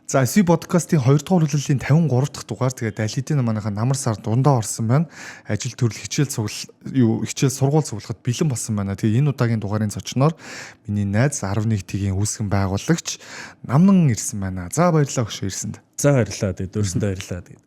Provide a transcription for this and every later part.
За SB podcast-ийн 2 дугаар хүлээллийн 53 дахь дугаар тэгээд Алидийн манайха намар сар дундаа орсон байна. Ажил төрөл хичээл сургууль цуглахад бэлэн болсон байна. Тэгээд энэ удаагийн дугаарын зочноор миний найз 11 тгийн үүсгэн байгуулагч Намнан ирсэн байна. За баярлалаа өгшөө ирсэнд. За баярлалаа. Тэгээд дөрсөндөө баярлалаа. Тэгээд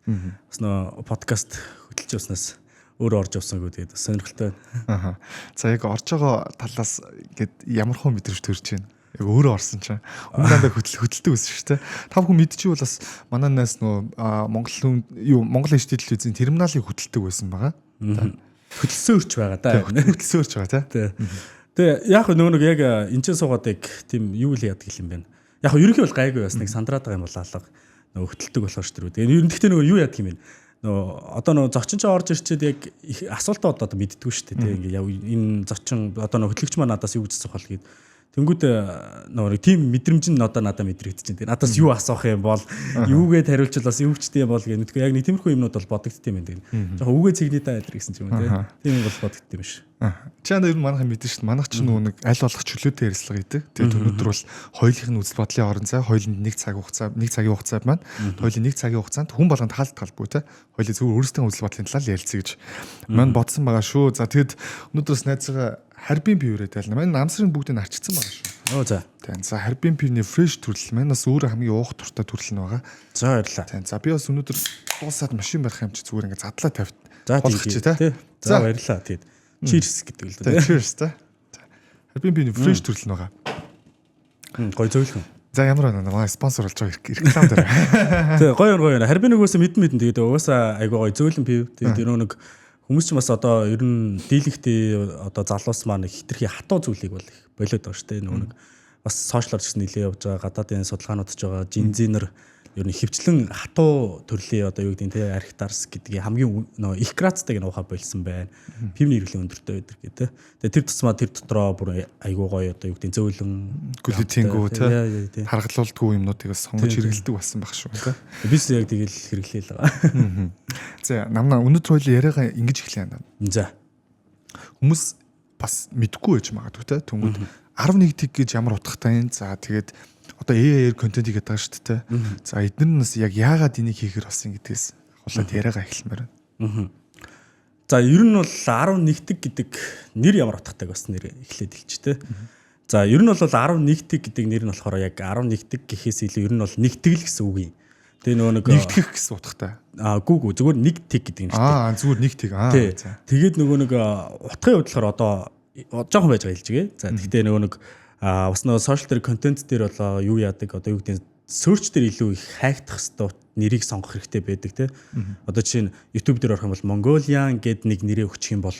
бас нөө подкаст хөтлж явснаас өөрөө орж авсангүй тэгээд сонирхолтой Аа. байна. За яг орж байгаа талаас ингээд ямар хөө мэдрэмж төрж байна. Яг өөрөө орсон чинь өмнөдөө хөдөлтөг байсан шүү дээ. Та бүхэн мэдчихвэл бас манай найз нөө Монгол Институт телевизийн терминалыг хөдөлтөг байсан байгаа. Хөдөлсөн өрч байгаа да. Хөдөлсөн өрч байгаа тий. Тэгээ яг нөгөө яг энэ ч суугаад яг тийм юу л яадаг юм байна. Яг ерөнхий бол гайгүй бас нэг сандраад байгаа юм бол алга нөгөө хөдөлтөг болохоор шүү дээ. Тэгээ ерөнхийдөө нөгөө юу яадаг юм бэ? Нөгөө одоо нөгөө зочин ч орж ирчээд яг их асуултаа одоо мэддэггүй шүү дээ. Тэгээ яг энэ зочин одоо нөгөө хөтлөгч маань надаас юу гэж асуух бол гээд тэнгүүд нөгөө тийм мэдрэмж нь одоо надад мэдрэгдэж байна. Надаас юу асуух юм бол юугээд хариулчихвал бас юу ч тийм бол гэх нэг яг нэг тиймэрхүү юмнууд бол бодогдтiim юм дээ. Жохоо үгээ цэгний та адэр гэсэн ч юм уу тийм юм бол бодогдтiim биш. Чаана ер нь манайхан мэдэн шүү дээ. Манайх ч нөгөө нэг аль болох чөлөөтэй ярилцлага хийдэг. Тэгээд өнөөдөр бол хоёулынх нь үзэл бодлын орон зай, хоёуланд нэг цагийн хугацаа байна. Хоёулын нэг цагийн хугацаанд хүн болгонд талбгүй те. Хоёулын зөвхөн өөрсдийн үзэл бодлын талаар ярилцъя гэж мань бодсон байгаа шүү. За тэгэд өнөөдрөөс найзгаа Харбин пиврээ тайлна. Манай намсрын бүгдийг арчилсан байгаа шүү. Оо за. Тийм. За Харбин пивний фреш төрөл маань бас өөрөө хамгийн уух туртай төрөл нь байгаа. За баярлалаа. Тийм. За би бас өнөөдөр дуусаад машин барих юм чи зүгээр ингээ задлаа тавьт. За тийм. За баярлалаа. Тийм. Cheers гэдэг л дээ. Cheers та. Харбин пивний фреш төрөл нь байгаа. Гой зөвлөх. За ямар байна манай спонсор болж байгаа реклам дээр. Тэгээ гоё. Харбин угаасаа мэдэн тэгээд угаасаа айгуу гоё зөөлөн пив. Тэгээд нэг хүмүүс ч бас одоо ер нь дийлэгтэй одоо залуус маань хитрхи хатуу зүйлийг бол их болоод байгаа шүү дээ. Нэг бас сошиалор ч нэлээ явж байгаа гадаадын судалгаанууд ч байгаа жинзинер ер нь хөвчлэн хатуу төрлийн одоо юу гэдэг нь те архитарс гэдгийг хамгийн их градстайг нь ухаа болсон байна. Пивний хэрэглээ өндөртэй байдаг гэдэг. Тэгээ тэр тусмаа тэр дотроо бүр айгуу гоё одоо юу гэдэг нь зөөлөн гүлэтэнгүү те харгалуулдаггүй юмнуудыг сонгож хэрэглэдэг болсон байх шүү те. Бис яг тэгэл хэрэглээл байгаа. За намнаа өнөөдөр хоёул яриагаа ингэж эхлэе юм. За. Хүмүүс бас мэдгүй байж магадгүй те. Тэнгүүд 11 тэг гэж ямар утгатай юм. За тэгээд одоо AI контент хийгээд байгаа шүү дээ. За эднэрнээс яг яагаад энийг хийхэр болсон гэдгээс хулаад яриагаа эхлэмээр байна. За ер нь бол 11 тэг гэдэг нэр ямар утгатай бас нэр эхлээд хэлчихэ те. За ер нь бол 11 тэг гэдэг нэр нь болохоор яг 11 тэг гэхээс илүү ер нь бол нэгтгэл гэсэн үг юм. Тэгээ нөгөө нэг нэгтгэх гэсэн утгатай. Гүү зүгээр нэг тэг гэдэг юм шүү дээ. Зүгээр нэг тэг. За. Тэгээд нөгөө нэг утгын хувьд болохоор одоо жоохон байж байгаа хэлжгээ. За тэгтээ нөгөө нэг бас нөгөө сошиал дээр контент дээр болоо юу яадаг одоо юу гэдэг нь search дээр илүү их хайгдах хэвээр нэрийг сонгох хэрэгтэй байдаг те. Одоо жишээ нь YouTube дээр орох юм бол Mongolian гэд нэг нэрээ өгчих юм бол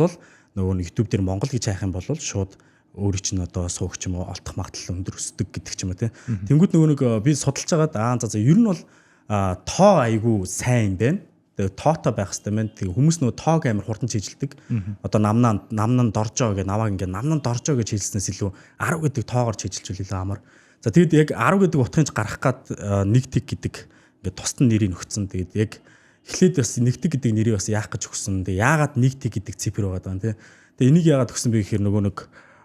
нөгөө нэг YouTube дээр Монгол гэж хайх юм бол шууд өөрийн чинь одоо суугч юм уу олдох магадлал өндөр өсдөг гэдэг ч юм уу те. Тэнгүүд нөгөө нэг би судалж байгаад за ер нь бол тоо айгүй сайн юм байна. Тэгээ тоотой байх хэрэгтэй байна. Тэгээ хүмүүс нөгөө тоог амар хурдан чийжилдэг. Одоо намнан доржоо гэх намааг ингээ намнан доржоо гэж хэлснээс илүү 10 гэдэг тоогоор чийжилжүүл илүү амар. За тэгэд яг 10 гэдэг утгыг гаргах гад нэг тэг гэдэг ингээ тусдан нэрийг өгсөн. Тэгээд яг эхлээд бас нэг тэг гэдэг нэрийг бас яах гэж өгсөн. Тэгээ яагаад нэг тэг гэдэг цифр байгаа даа тий. Тэгээ энийг яагаад өгсөн бэ гэхээр нөгөө нэг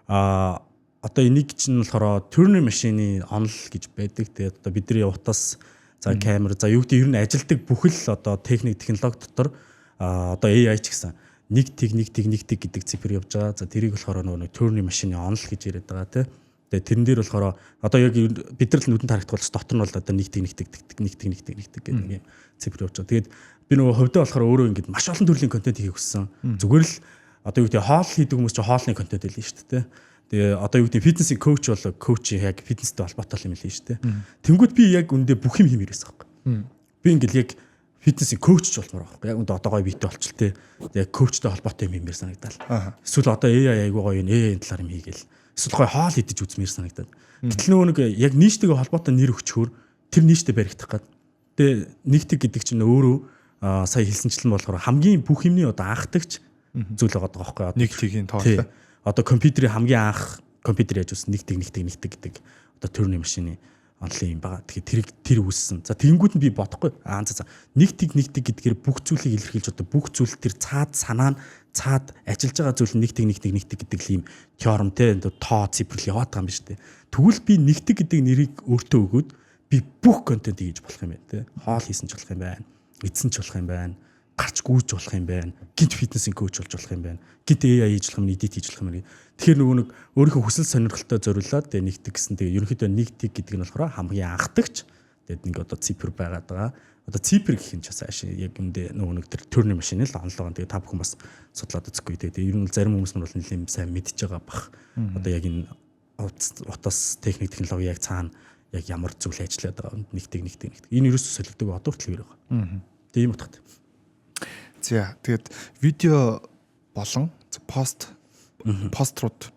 одоо энийг чинь болохоор Turing машины онол гэж байдаг. Тэгээд одоо бидний утас за камер за юу гэдэг ер нь ажилдаг бүхэл одоо техник технологи дотор одоо AI ч гэсэн нэг тэг гэдэг цифр явж байгаа. За тэрийг болохоор нөгөө Turing машины онол гэж яриад байгаа тий. Тэгээ тэрэн дээр болохоор одоо яг бид нар л нүдэнд харагдвал дотор нь бол одоо нэг тэг гэдэг нэг цифр явж байгаа. Тэгээд би нөгөө хувьдаа болохоор өөрөө ингэж маш олон төрлийн контент хийх хүссэн. Зүгээр л одоо юу гэдэг хоол хийдэг хүмүүс ч хоолны контент хэлнэ шүү дээ. Тэгээ одоо юу гэдэг фитнесийн коуч бол коуч яг фитнестэй холбоотой юм хэлнэ шүү дээ. Тэнгүүд би яг үндэ бүх юм хиймээрээс байхгүй. Би ингээл яг фитнесийн коуч ч болмоор байхгүй. Яг үндэ одоо гоё биетэй болчихлоо. Яг коучтой холбоотой юм хиймээр санагдал. Эсвэл одоо AI айгуу гоё AI талаар юм хийгээл. Эсвэл гоё хоол идэж үзмээр санагдаад. Гэтэл нөгөө нэг яг нийштэйгээ холбоотой нэр өгчхөөр тэр нийштэй баригдах гад. Тэгээ нэгтэг гэдэг чинь өөрөө сая хэлсэнчлэн болохоор хамгийн бүх юмний одоо анхдагч зүйл байгаа байхгүй. Нэг тгийн тоолтой. Одоо компьютерийн хамгийн анх компьютер яаж үсэн нэг тэг гэдэг одоо Turing машины онлын юм байгаа. Тэгэхээр тэр үүссэн. За тэгэнгүүт нь би бодохгүй. За нэг тэг гэдгээр бүх зүйлийг илэрхийлж одоо бүх зүйл тэр цаад санаа нь цаад ажиллаж байгаа зүйл нэг тэг гэдэг л юм теорем те тоо цифрл яваад байгаа юм биш үү. Тэгвэл би нэг тэг гэдэг нэрийг өөртөө өгөөд би бүх контент хийж болох юм байна те. Хоол хийсэн ч болох юм байна. Эдсэн ч болох юм байна. Гарч гүйж болох юм байна. Гинт фитнесийн коуч болж болох юм байна. Гинт AI хийж болох юм, эдит хийж болох юм байна. Тэгэхээр нөгөө нэг өөрийнхөө хүсэл сонирхолтой зориулаад тэгээ нэгтгэх гэсэн тэгээ ерөнхийдөө нэгтгэх гэдэг нь болохоор хамгийн анхдагч тэгээд нэг одоо ципер байгаад байгаа. Одоо ципер гэх юм ч бас ааш яг юмдээ нөгөө нэг тэр турны машин л онлогоо тэгээ та бүхэн бас судлаад үзэхгүй тэгээ ер нь зарим хүмүүс нь бол нэлийн сайн мэдж байгаа бах. Одоо яг энэ утас техник технологи яг цаана яг ямар зүйл ажиллаад байгаа нэгтгэх. Энэ ерөөсөө солигддог одоо хүртэл байгаа. Тэгээ юм утгатай. За тэгээд видео болон пострууд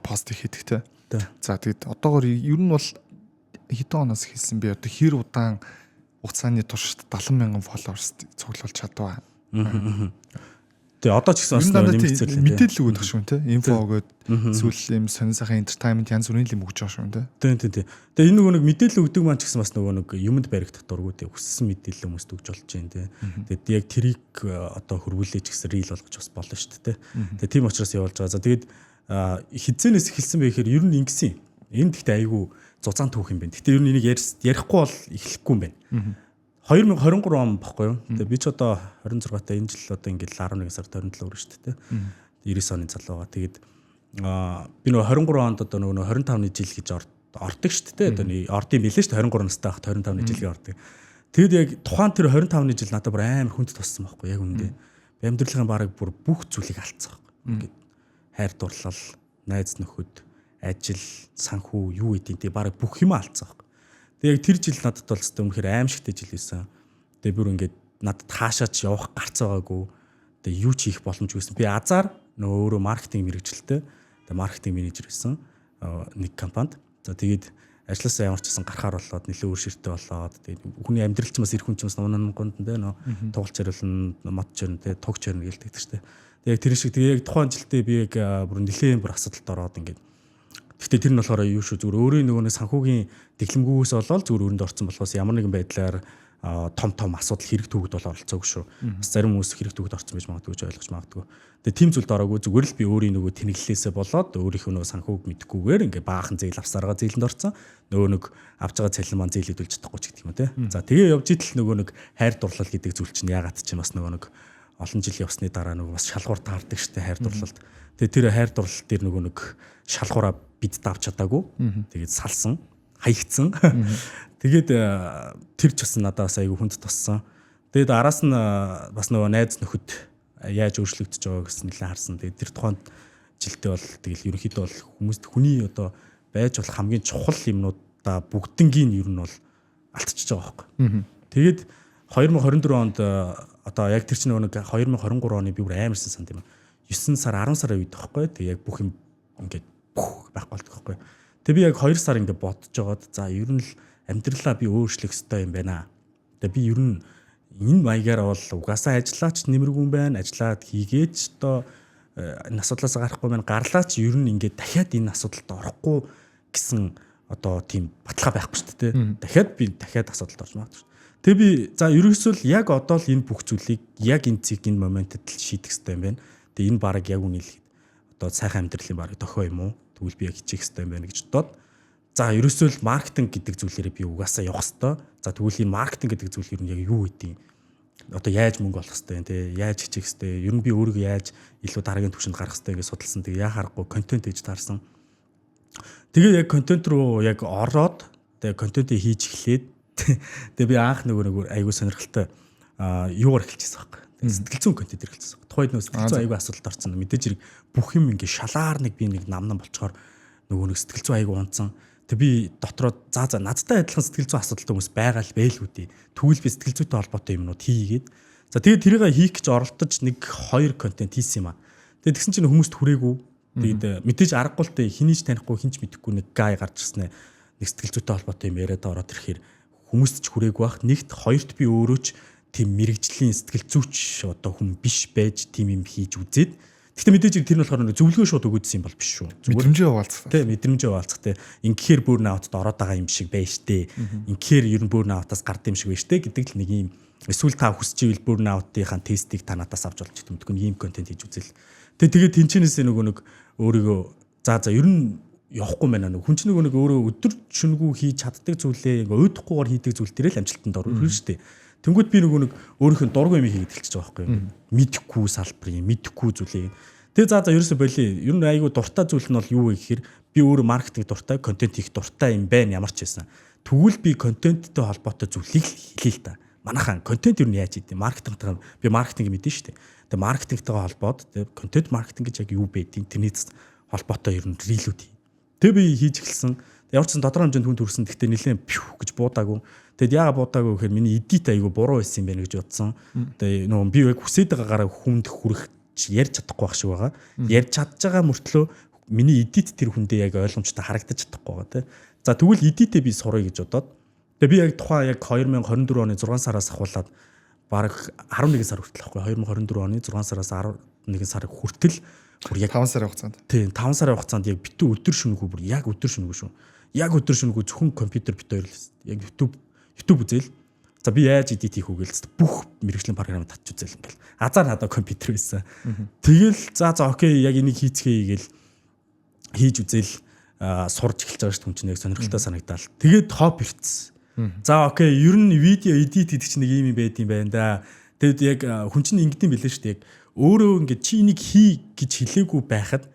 пост хийдэг те. За тэгээд одоогоор ер нь бол хэдэн оноос хийсэн би одоо хэр удаан хугацааны туршид 70,000 followers цуглуулж чадваа. Тэгээ одоо ч гэсэн бас мэдээлэл өгөх шүү те. Инфо өгөөд зүйл юм сонир сайхан entertainment янз бүрийн юм өгч байгаа шүү те. Тийм. Тэгээ энэ нөгөө нэг мэдээлэл өгдөг маань ч гэсэн бас нөгөө нэг юмд баригдах дурггүй те. Хүссэн мэдээлэл хүмүүст өгч болж байна те. Тэгээд яг трик одоо хөрвүүлээж гэсэн рил болгож бас болно шүү те. Тэгээ тийм учраас явуулж байгаа. За тэгээд хизэнээс эхэлсэн бэ гэхээр ер нь ингэсэн. Энэ гэхдээ айгүй зузаан түүх юм байна. Гэхдээ ер нь энийг ярихгүй бол эхлэхгүй юм байна. 2023 он баггүй юу. Тэгээ би ч одоо 26 та энэ жил одоо ингээл 11 сард 27 өрөө шүү дээ. 90 оны залууга. Тэгээд би нөгөө 23 онд одоо нөгөө 25-ны жил гэж ордог шүү дээ. Одоо ордын билээ шүү дээ. 23 настай хахад 25-ны жилийн ордог. Тэгэд яг тухайн тэр 25-ны жил надад бүр амар хүнд туссан байхгүй яг үндэ. Би амьдралын бараг бүр бүх зүйлийг алдсан байхгүй. Ингээд хайр дурлал, найз нөхөд, ажил, санхүү, юу гэдэг тий бараг бүх юм алдсан байхгүй. Тэгээ тэр жил надад бол зөвхөн үнэхээр аимшигтэй жил байсан. Тэгээ бүр ингээд надад хаашаач явах гарц байгаагүй. Тэгээ юу ч хийх боломжгүй байсан. Би азар нөгөө өөрөө маркетинг мэргэжилтэй. Тэгээ маркетинг менежер байсан нэг компанид. За тэгээд ажилласаа ямар ч гэсэн гарахаар болоод нэлээд өөр ширттэй болоод тэгээд хүний амьдрал ч бас эр хүн ч бас нунгонд тэ нөө тоглож хариулна, мод чирнэ тэ туг чирнэ гэлдэг тэ. Тэгээ тэр шиг тэгээ яг тухайн жилдээ би яг бүр нэлээд бүр асуудалд ороод ингээд. Гэхдээ тэр нь болохоор юу шүү зүгээр өөрийн нөгөө санхүүгийн дэглэмгүйгээс болоод зүгээр өрөнд орсон болохоос ямар нэгэн байдлаар том асуудал хэрэг төгөд бол оролцоогүй шүү. Бас зарим хүмүүс хэрэг төгөд орсон байж магадгүй гэж ойлгож магадгүй. Тэгээ тийм зүйлд ороогүй зүгээр л би өөрийн нөгөө тэнэглэлээсээ болоод өөрийнхөө нөгөө санхүүг мэдгүйгээр ингээ баахан зээл авсаргаа зээлэнд орсон. Нөгөө нэг авч байгаа цалин маань зээл хөдөлж чадахгүй ч гэдэг юм те. За тэгээ явж идэл нөгөө нэг хайр дурлал гэдэг зүйл чинь ягаад ч юм бас нөгөө нэг олон жил явсны дараа нөгөө бас шалгуур таардаг штэ хайр дурлалд. Тэгээ тэр хайр дурлал дээр нөгөө нэг шалгуураа бид давч чадаагүй. Тэгээд салсан, хаягдсан. Тэгээд тэр ч бас надаас айгүй хүнд туссан. Тэгээд араас нь бас нөгөө найз нөхөд яаж өөрчлөгдөж байгаа гэсэн нэлээд харсан. Тэгээд тэр тухайн жилдээ бол тэгэл ерөнхийдөө бол хүмүүст хүний одоо байж болох хамгийн чухал юмнуудаа бүгднгийн ер нь бол алдчихж байгаа байхгүй. Тэгээд 2024 онд одоо яг тэр чинь нөгөө 2023 оны би бүр амарсан санд юм. 9 сар 10 сарын үед байхгүй. Тэгээд яг бүх юм ингээд байхгүй болдог байхгүй. Тэгээ би яг 2 сар ингээд бодож жагаад за ер нь л амьдралаа би өөрчлөх ёстой юм байна. Тэгээ би ер нь энэ маягаар бол угаасаа ажиллаач нэмэргүй юм байна. Ажиллаад хийгээч одоо энэ асуудлаас гарахгүй байна. Гарлаач ер нь ингээд дахиад энэ асуудалд орохгүй гэсэн одоо тийм баталгаа байхгүй шүү дээ. Дахиад асуудалд орж магадгүй. Тэгээ би за ерөөсөө л яг одоо л энэ бүх зүйлийг яг энэ цэг энэ моментод л шийдэх ёстой юм байна. Тэгээ энэ бараг яг үнэлэхэд одоо сайхан амьдралын бараг дохио юм уу? Тэгвэл би яг хичээх ёстой юм байна гэж бодоод за ерөөсөө л маркетинг гэдэг зүйлээрээ би угаасаа явах ёстой. За тэгвэл энэ маркетинг гэдэг зүйл ер нь яг юу гэдэг юм? Одоо яаж мөнгө олох ёстой юм те? Яаж хичээх ёстой? Ер нь би өөрийгөө яаж илүү дараагийн түвшинд гаргах ёстой гэж судалсан. Тэгээ яа харахгүй контент хийж таарсан. Тэгээ яг контент руу яг ороод тэгээ контентыг хийж эхлээд тэгээ би анх нөгөө айгүй сонирхолтой юугаар эхэлчихсэн байхгүй. Сэтгэл зүйн контент хэрэглэсэн. Тухайд нөө сэтгэл зүйн айгүй асуудалд орсон. Мэдээж хэрэг бүх юм ингээ шалаар нэг би нэг намнан болчоор нөгөө нэг сэтгэл зүйн айгүй унтсан. Тэг би дотроо за надтай адилхан сэтгэл зүйн асуудалтай хүмүүс байгаа л байлгүй дээ. Тэгвэл би сэтгэл зүйтэй холбоотой юмнууд хийгээд за тэгээд тэрийг хийх гэж оролдож нэг 2 контент хийсэн юм аа. Тэгээд тэгсэн чинь хүмүүст хүрээгүй. Тэгээд мэдээж аргагүй л дээ хинийч танихгүй хинч мэдэхгүй нэг гай гарч ирсэн нэг сэтгэл зүйтэй холбоотой юм яриад ороод ирэхээр хүмүүст ч хүрээгүй бах. Нэгт хоёрт би өөрөө ч тийм мэрэгжлийн сэтгэл зүйч одоо хүн биш байж тийм юм хийж үзээд гэхдээ мэдээж тэр нь болохоор зөвлөгөө шууд өгөөдсөн юм бол биш шүү. Мэдрэмжээ хуваалцах. Тий, мэдрэмжээ хуваалцах тий. Ингээр burnout-д ороод байгаа юм шиг байж тээ. Ингээр ер нь burnout-аас гардыг юм шиг байж тээ гэдэг л нэг юм. Эсвэл та хүсэж ивэл burnout-ийн тестийг та надаас авч болж идэх юм. Тэгвэл ийм контент хийж үзэл. Тэгээд тэнчэнээс нөгөө нэг өөрийгөө за ер нь явахгүй байна нэг хүн чинь нэг өөрөө өдөр шөнөгүй хийж чаддаг зүйлээ ингээ уйдахгүйгээр хийдэг зүйл дээр л амжилтанд орно шүү дээ. Тэнгүүд би нэг өөрийнх нь дургүй юм хийгээд эхэлчихэж байгаа байхгүй юу. Мэдхгүй салбарын мэдхгүй зүйлээ. Тэгээ за ерөөсө болий. Ер нь айгүй дуртай зүйл нь бол юу вэ гэхээр би өөрөө маркетинг дуртай, контент хийх дуртай юм байна ямар ч байсан. Тэгвэл би контенттэй холбоотой зүйлийг хэлээ л та. Манайхан контент юу яаж хийдэг? Маркетингтэй би маркетинг мэдэн шүү дээ. Тэгээ маркетингтэйгээ холбоод тэгээ контент маркетинг гэж яг юу байдгийг тэрнээс холбоотой ер нь рилүүд хий. Тэгээ би хийж эхэлсэн. Ямар ч сан тодорхой хэмжээнд хүн төрсөн. Гэхдээ нэлээд пүү гэж буудаагүй. Тэгэд яага буудаагүй гэхээр миний эдит айгүй буруу байсан юм байна гэж бодсон. Тэгээ нөгөө би яг хүсээд байгаагаар хүнд хүрэх ярьж чадахгүй байх шиг байгаа. Ярьж чадж байгаа мөртлөө миний эдит тэр хүндээ яг ойлгомжтой харагдаж чадахгүй байгаа те. За тэгвэл эдитээ би сурах гэж бодоод тэгээ би яг тухайн яг 2024 оны 6 сараас ахуулаад бараг 11 сар хүртэл ахгүй 2024 оны 6 сараас 11 сар хүртэл бүр яг 5 сарын хугацаанд. Тийм 5 сарын хугацаанд яг битүү өдөр шөнөгүй бүр яг өдөр шөнөгүй шүү. Яг өдөр шөнөгүй зөвхөн компьютер бит хоёр л яг YouTube үзэл. За би яаж эдит хийх үгээл бүх мэргэжлийн програм татч үзэл ингээл. Азар хадаа компьютер байсан. Тэгэл за окей яг энийг хийцгээе гээл хийж үзэл сурж эхэлж байгаа шүү хүн чинь яг сонирхолтой санагдал. Тэгээд топ ирсэн. За окей ер нь видео эдит гэдэг чинь нэг юм байд юм байна да. Тэгэд яг хүн чинь ингэдэм билээ шүү дээ. Яг өөрөө ингээд чи энийг хий гэж хэлээгүй байхад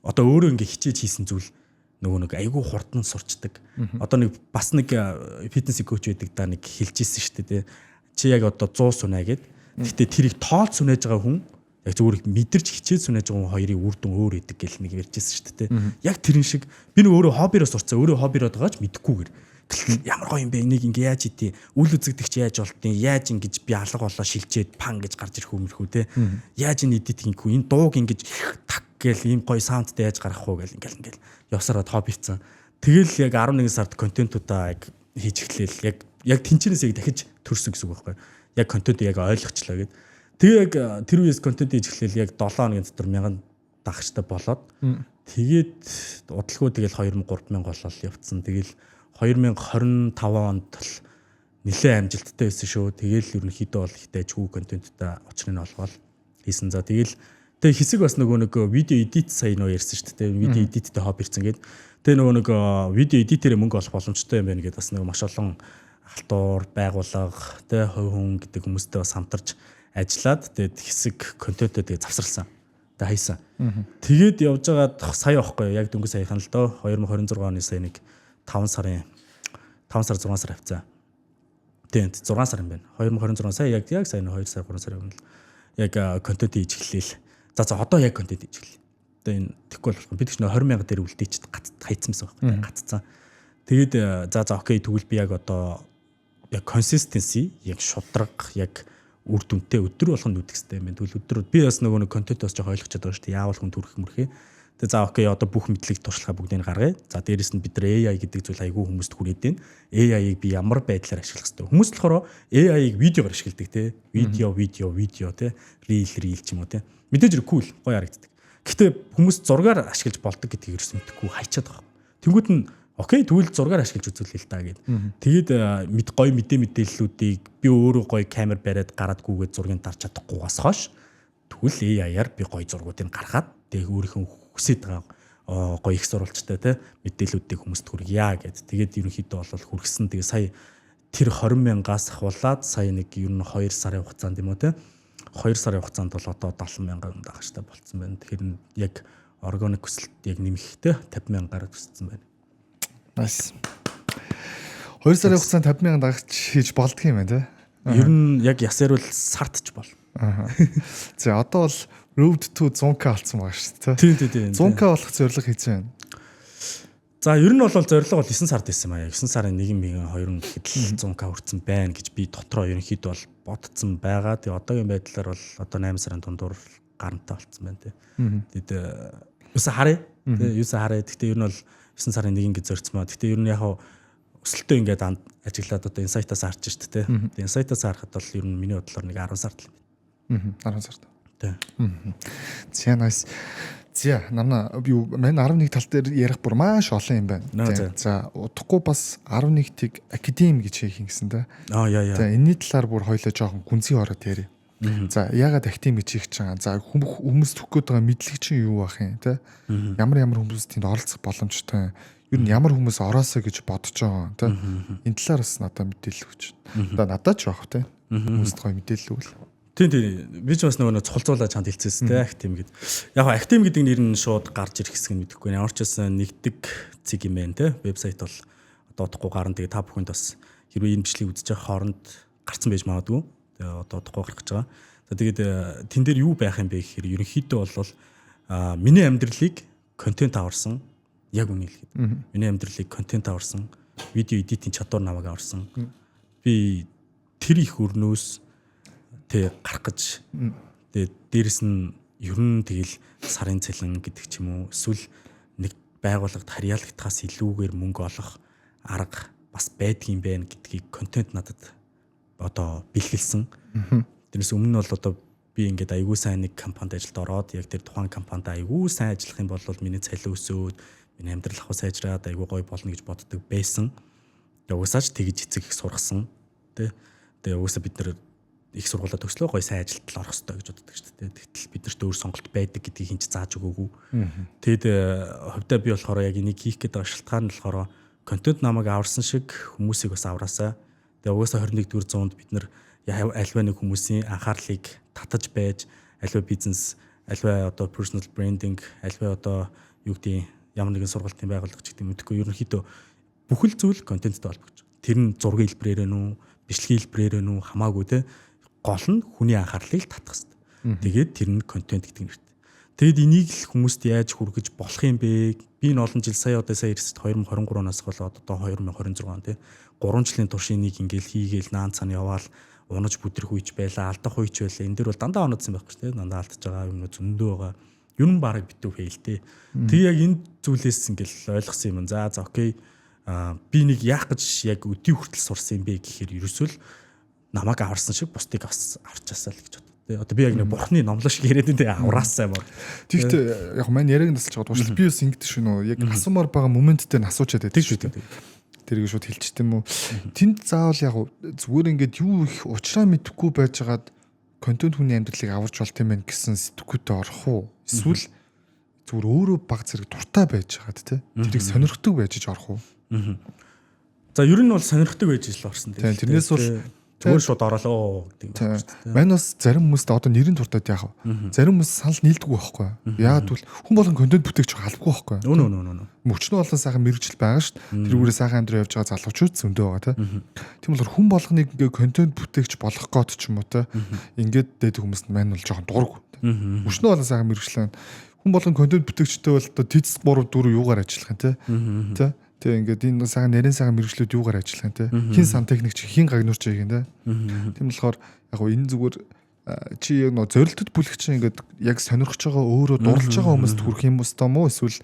одоо өөрөө ингээд хичээж хийсэн зүйл нөгөө нэг айгүй хурдан сурчдаг. Одоо нэг бас нэг фитнес коуч байдаг да нэг хэлж ийсэн шүү дээ. Чи яг одоо 100 сунаа гэд. Гэхдээ тэрийг тоолж сунаж байгаа хүн яг зүгээр мэдэрч хичээж сунаж байгаа хүн хоёрын үр дүн өөр идэг гэл нэг ярьжсэн шүү дээ. Яг тэрэн шиг би нөгөө өөрөө хоббироо сурцсан. Өөрөө хоббироо байгааж мэдэхгүйгээр ямар гоё юм бэ энийг ингээ яаж хийдیں۔ Үл үзэгдэгч яаж болтیں۔ Яаж ингэж би алга болоо шилжээд пан гэж гарч ирэх юмэрхүү те. Яаж энэ эдит хийхгүй энэ дууг ингэж так гээл ийм гоё саундтай яаж гаргах уу гэл ингээл явсараад хоббицсан. Тэгэл яг 11 сард контентуудаа яг хийж эхлээл яг тэнчнээс яг дахиж төрсөн гэсэн үг байхгүй. Яг контентыг яг ойлгочлаа гэд. Тэгээ яг тэр үеэс контент хийж эхлээл яг 7 хоногийн дотор 1000 дагагчтай болоод тэгээд удалгүй тэгэл 2000 3000 болол явцсан. Тэгэл 2025 онд л нэлээд амжилттай байсан шүү. Тэгэл ерөнхийдөө бол хитээжгүй контенттай очрыг нь олгоод хийсэн. За тэгэл хэсэг бас нөгөө нэг видео эдит сая нөө ярьсан шүү дээ. Видео эдиттэй хобби ирсэн гээд. Тэгээ нөгөө нэг видео эдитээр мөнгө олох боломжтой юм байна гэдээ бас нэг маш олон халтуур байгууллага тэ хувь хүн гэдэг хүмүүстэй бас хамтарч ажиллаад тэгээд хэсэг контентоо тэгээд завсарласан. Тэгээд хайсан. Тэгээд явж байгаад сая واخгүй яг дөнгөж саяхан л доо 2026 оны сая нэг 5 сар 6 сар авцаа. Тийм 6 сар юм байна. 2026 сая яг сая 2 сар 3 сар өмнө яг контент хийж эхлэв. За одоо яг контент хийж эхлэв. Одоо энэ тэгэхгүй болох бид ч 20,000 дээр үлдээч хайцсан байхгүй гаццсан. Тэгээд за окей тэгвэл би яг одоо яг consistency яг шудраг яг үр дүнтэй өдөр болгоно нүдэх хэрэгтэй юм байна. Тэгвэл өдөр би бас нөгөө контентоос жоох ойлгож чаддаг шүү дээ. Яавал хүн төрөх мөрхий. Тэгээ за окей одоо бүх мэдлэг туршлагаа бүгдийг гаргая. За дээрэс нь бид нар AI гэдэг зүйл айгүй хүмүүст хүрээд байна. AI-ыг би ямар байдлаар ашиглах хэрэгтэй. Хүмүүс болохоор AI-ыг видеогоор ашигладаг те. Видео те. Reel ч юм уу те. Мэдээж кул гоё харагддаг. Гэхдээ хүмүүс зургаар ашиглаж болдог гэдгийг ерөөс мэдэхгүй хайчаад байгаа. Тэнгүүд нь окей тэгвэл зургаар ашиглаж үзүүлээ л та гэд. Тэгээд гоё мэдээллүүдийг би өөрөө гоё камер бариад гараадгүйгээд зургийг дарж чадахгүйгаас хойш тэгвэл AI-аар би гоё зургуудыг гаргаад тэг өөрийнхөө хүсэж байгаа гоё их сурвалжтай те мэдээллүүдийг хүмүүст хүргье гэд. Тэгээд ерөнхийдөө бол хүргэсэн. Тэгээ сая тэр 20,000-аас ахуулаад сая нэг ер нь 2 сарын хугацаанд юм уу те 2 сарын хугацаанд бол одоо 70,000 дагагчтай болцсон байна. Тэгэхээр яг органик хүсэлт яг нэмэхтэй 50,000-аар төссөн байна. Nice. 2 сарын хугацаанд 50,000 дагагч хийж болдго юм байна те. Ер нь яг ясаар бол сартч бол. За одоо бол Road to 100k болсон байгаа шүү дээ. Тийм. 100k болох зорилго хийж байна. За ер нь бол зорилго бол 9 сард байсан маяг. 9 сарын 1 мэгэн 2 гэхэд 100k хүрсэн байна гэж би дотроо ерөнхийдөө бол бодцсон байгаа. Тэгээ одоогийн байдлаар бол одоо 8 сарын дундуур гарантай болцсон байна тий. Тэгээд 9 харъя. Тэгээ 9 харъя. Гэхдээ ер нь бол 9 сарын 1 гэж зорьцсон маа. Гэхдээ ер нь яг өсөлтөө ингээд ажиглаад одоо инсайтаас харж штэ тий. Тэгээд инсайтаас харахад бол ер нь миний бодлоор нэг 10 сард л юм. 10 сард. Тий. За nice. За намна юу мань 11 тал дээр ярих бүр маш олон юм байна. За удахгүй бас 11-ийг академи гэж хийх гэсэн тэ. Яа. За энэний талаар бүр хоёлоо жоохон гүнзгий ороод ярив. За яагаад актив гэж хийх чинь за хүмүүс төгөх гээд байгаа мэдлэг чинь юу байх юм те ямар хүмүүс тэнд оролцох боломжтой ер нь ямар хүмүүс ороосоо гэж бодож байгаа те энэ талаар бас надад мэдээлэл өгч байна. Надад ч баг те хүмүүст гоё мэдээлэл өгөл. Тийм би ч бас нөгөө цолцуулаад чанд хэлчихсэн те актив гэд. Яг актив гэдэг нэр нь шууд гарч ирэх хэсэг нь мэдэхгүй. Ямар ч байсан нэгдэг цэг юм байна те. Вебсайт бол одоо удахгүй гарна. Тэгээ та бүхэнд бас хэрвээ энэ бичлэгийг үзэж байгаа хооронд гарцсан байж магадгүй. Тэгээ одоо удахгүй гарах гэж байгаа. За тэгээд тэн дээр юу байх юм бэ гэхээр ерөнхийдөө бол миний амьдралыг контент аварсан яг үнийг хэлэхэд. Миний амьдралыг контент аварсан, видео эдитийн чадвар намайг аварсан. Би тэр их өрнөөс гарах гэж тэгээд дээрэс нь ер нь тэгэл сарын цалин гэдэг ч юм уу эсвэл нэг байгууллагад харьяалагдахаас илүүгээр мөнгө олох арга бас байдгийн байна гэдгийг контент надад одоо бэлгэлсэн. Тэрнээс өмнө нь бол одоо би ингээд аягүй сайн нэг компанид ажилд ороод яг тэр тухайн компанид аягүй сайн ажиллах юм бол миний цалин өсөөд миний амьдрал ахуй сайжраад аягүй гоё болно гэж боддог байсан. Тэгээд уусаач тэгж эцэг их сургасан. Тэгээ уусаа бид нар их сургуулаа төгслөө гоё сайн ажилд орох хэрэгтэй гэж боддог шүү дээ. Тэгтэл бид нарт өөр сонголт байдаг гэдгийг хинч зааж өгөөгүй. Тэгэд хувьдаа би болохоор яг энийг хийх гэдэг шалтгаан нь болохоор контент намайг аварсан шиг хүмүүсийг бас авраасаа. Тэгээ угаасаа 21-р зуунд бид нар альва нэг хүмүүсийн анхаарлыг татаж байж альва бизнес, альва одоо personal branding, альва одоо юу гэдэг ямар нэгэн сургалтын байгууллага ч гэдэг юм үгүй ерөнхийдөө бүхэл зүйл контенттэй холбогдож. Тэр нь зургийн хэлбэрээр нь үү, бичлэгийн хэлбэрээр нь үү хамаагүй те. Гол нь хүний анхаарлыг татах хэрэгтэй. Тэгээд тэр нь контент гэдэг нэртэй. Тэгэд энийг л хүмүүст яаж хүргэж болох юм бэ? Би энэ олон жил сая ирсэд 2023 оноос болоод одоо 2026 он тий 3 жилийн турш энийг ингээл хийгээл наан цаана яваал унаж бүдрэх үйч байла, алдах үйч байла. Энэ дэр бол дандаа оноодсон байхгүй шүү дээ. Дандаа алдаж байгаа юм зөндөө байгаа. Юу н бараг битүү фейлтэй. Тэг яг энэ зүйлээс ингээл ойлгосон юм. За окей. Би нэг яах гэж яг өдий хүртэл сурсан юм бэ гэхээр ерөөсөө л намайг аварсан шиг бусдыг аварчаасаа л гэж боддог. Одоо би яг нэг бурхны номлоо шиг яриад энэ авраасаа юм. Тэгэхдээ яг маань яриаг насалж байгаа тууштай би бас ингэдэж шүнөө яг асуумаар байгаа момент дээр асуучаад байдаг шүү дээ. Тэрийг шууд хэлчихсэн юм уу? Тэнд заавал яг зүгээр ингээд юу их уучраа мэдэхгүй байжгаад контент хүний амьдралыг аварч болт юм байна гэсэн сэтгүүтээ орох уу? Эсвэл зүгээр өөрөө баг зэрэг дуртай байжгаад те тэрийг сонирхдаг байж орох уу? За ер нь бол сонирхдаг байж л орсон. Тэрнээс бол зүгээр шууд ороолоо гэдэг. Мань бас зарим хүмүүст одоо нэрийн дуртад яах вэ? Зарим хүмүүс санал нийлдэггүй байхгүй. Яагаад гэвэл хүн болгон контент бүтээгч халбгүй байхгүй. Мөчнөө олон сайхан мэрэгжил байгаа шүү дээ. Тэрүүрээ сайхан амьдрал явж байгаа залуучууд зөндөө байгаа тийм болохоор хүн болгоныг ингээ контент бүтээгч болох гээд ч юм уу те ингээд дээд хүмүүст мань бол жоохон дург. Мөчнөө олон сайхан мэрэгжил хүн болгон контент бүтээгчтэй бол одоо тэц 3 4 юугаар ажиллах юм те. Тэгээ ингээд энэ сайхан нарийн сайхан мэрэгчлүүд юугаар ажиллах юм те хин сан техникч хин гагнуурч яг юм те тийм болохоор яг гоо энэ зүгээр чи яг нөө зорилтод бүлэг чинь ингээд яг сонирхож байгаа өөрөө дурлж байгаа хүмүүст хүрэх юм уу мó эсвэл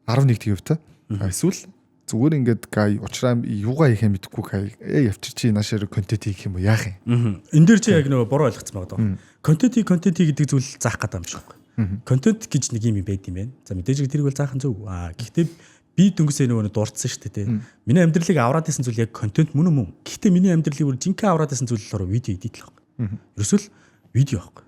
11 тэгв те эсвэл зүгээр ингээд гай уучраа юугаа хийх юм мэдэхгүй гай явчих чи наашаар контент хийх юм уу яах юм энэ дээр чи яг нөө буруу ойлгоцсон байгаа даа контент гэдэг зүйл заах гэдэг юм шиг байна контент гэж нэг юм байд юм байна за мэдээж тэрийг бол заах нь зөв гэхдээ би дөнгөсөө нөгөө дурдсан шүү дээ. Миний амьдралыг авраад исэн зүйл яг контент мөн үү? Гэхдээ миний амьдралыг бүр жинхэнэ авраад исэн зүйл болохоор видео эдит л байна. Ерөөсөл видео байхгүй.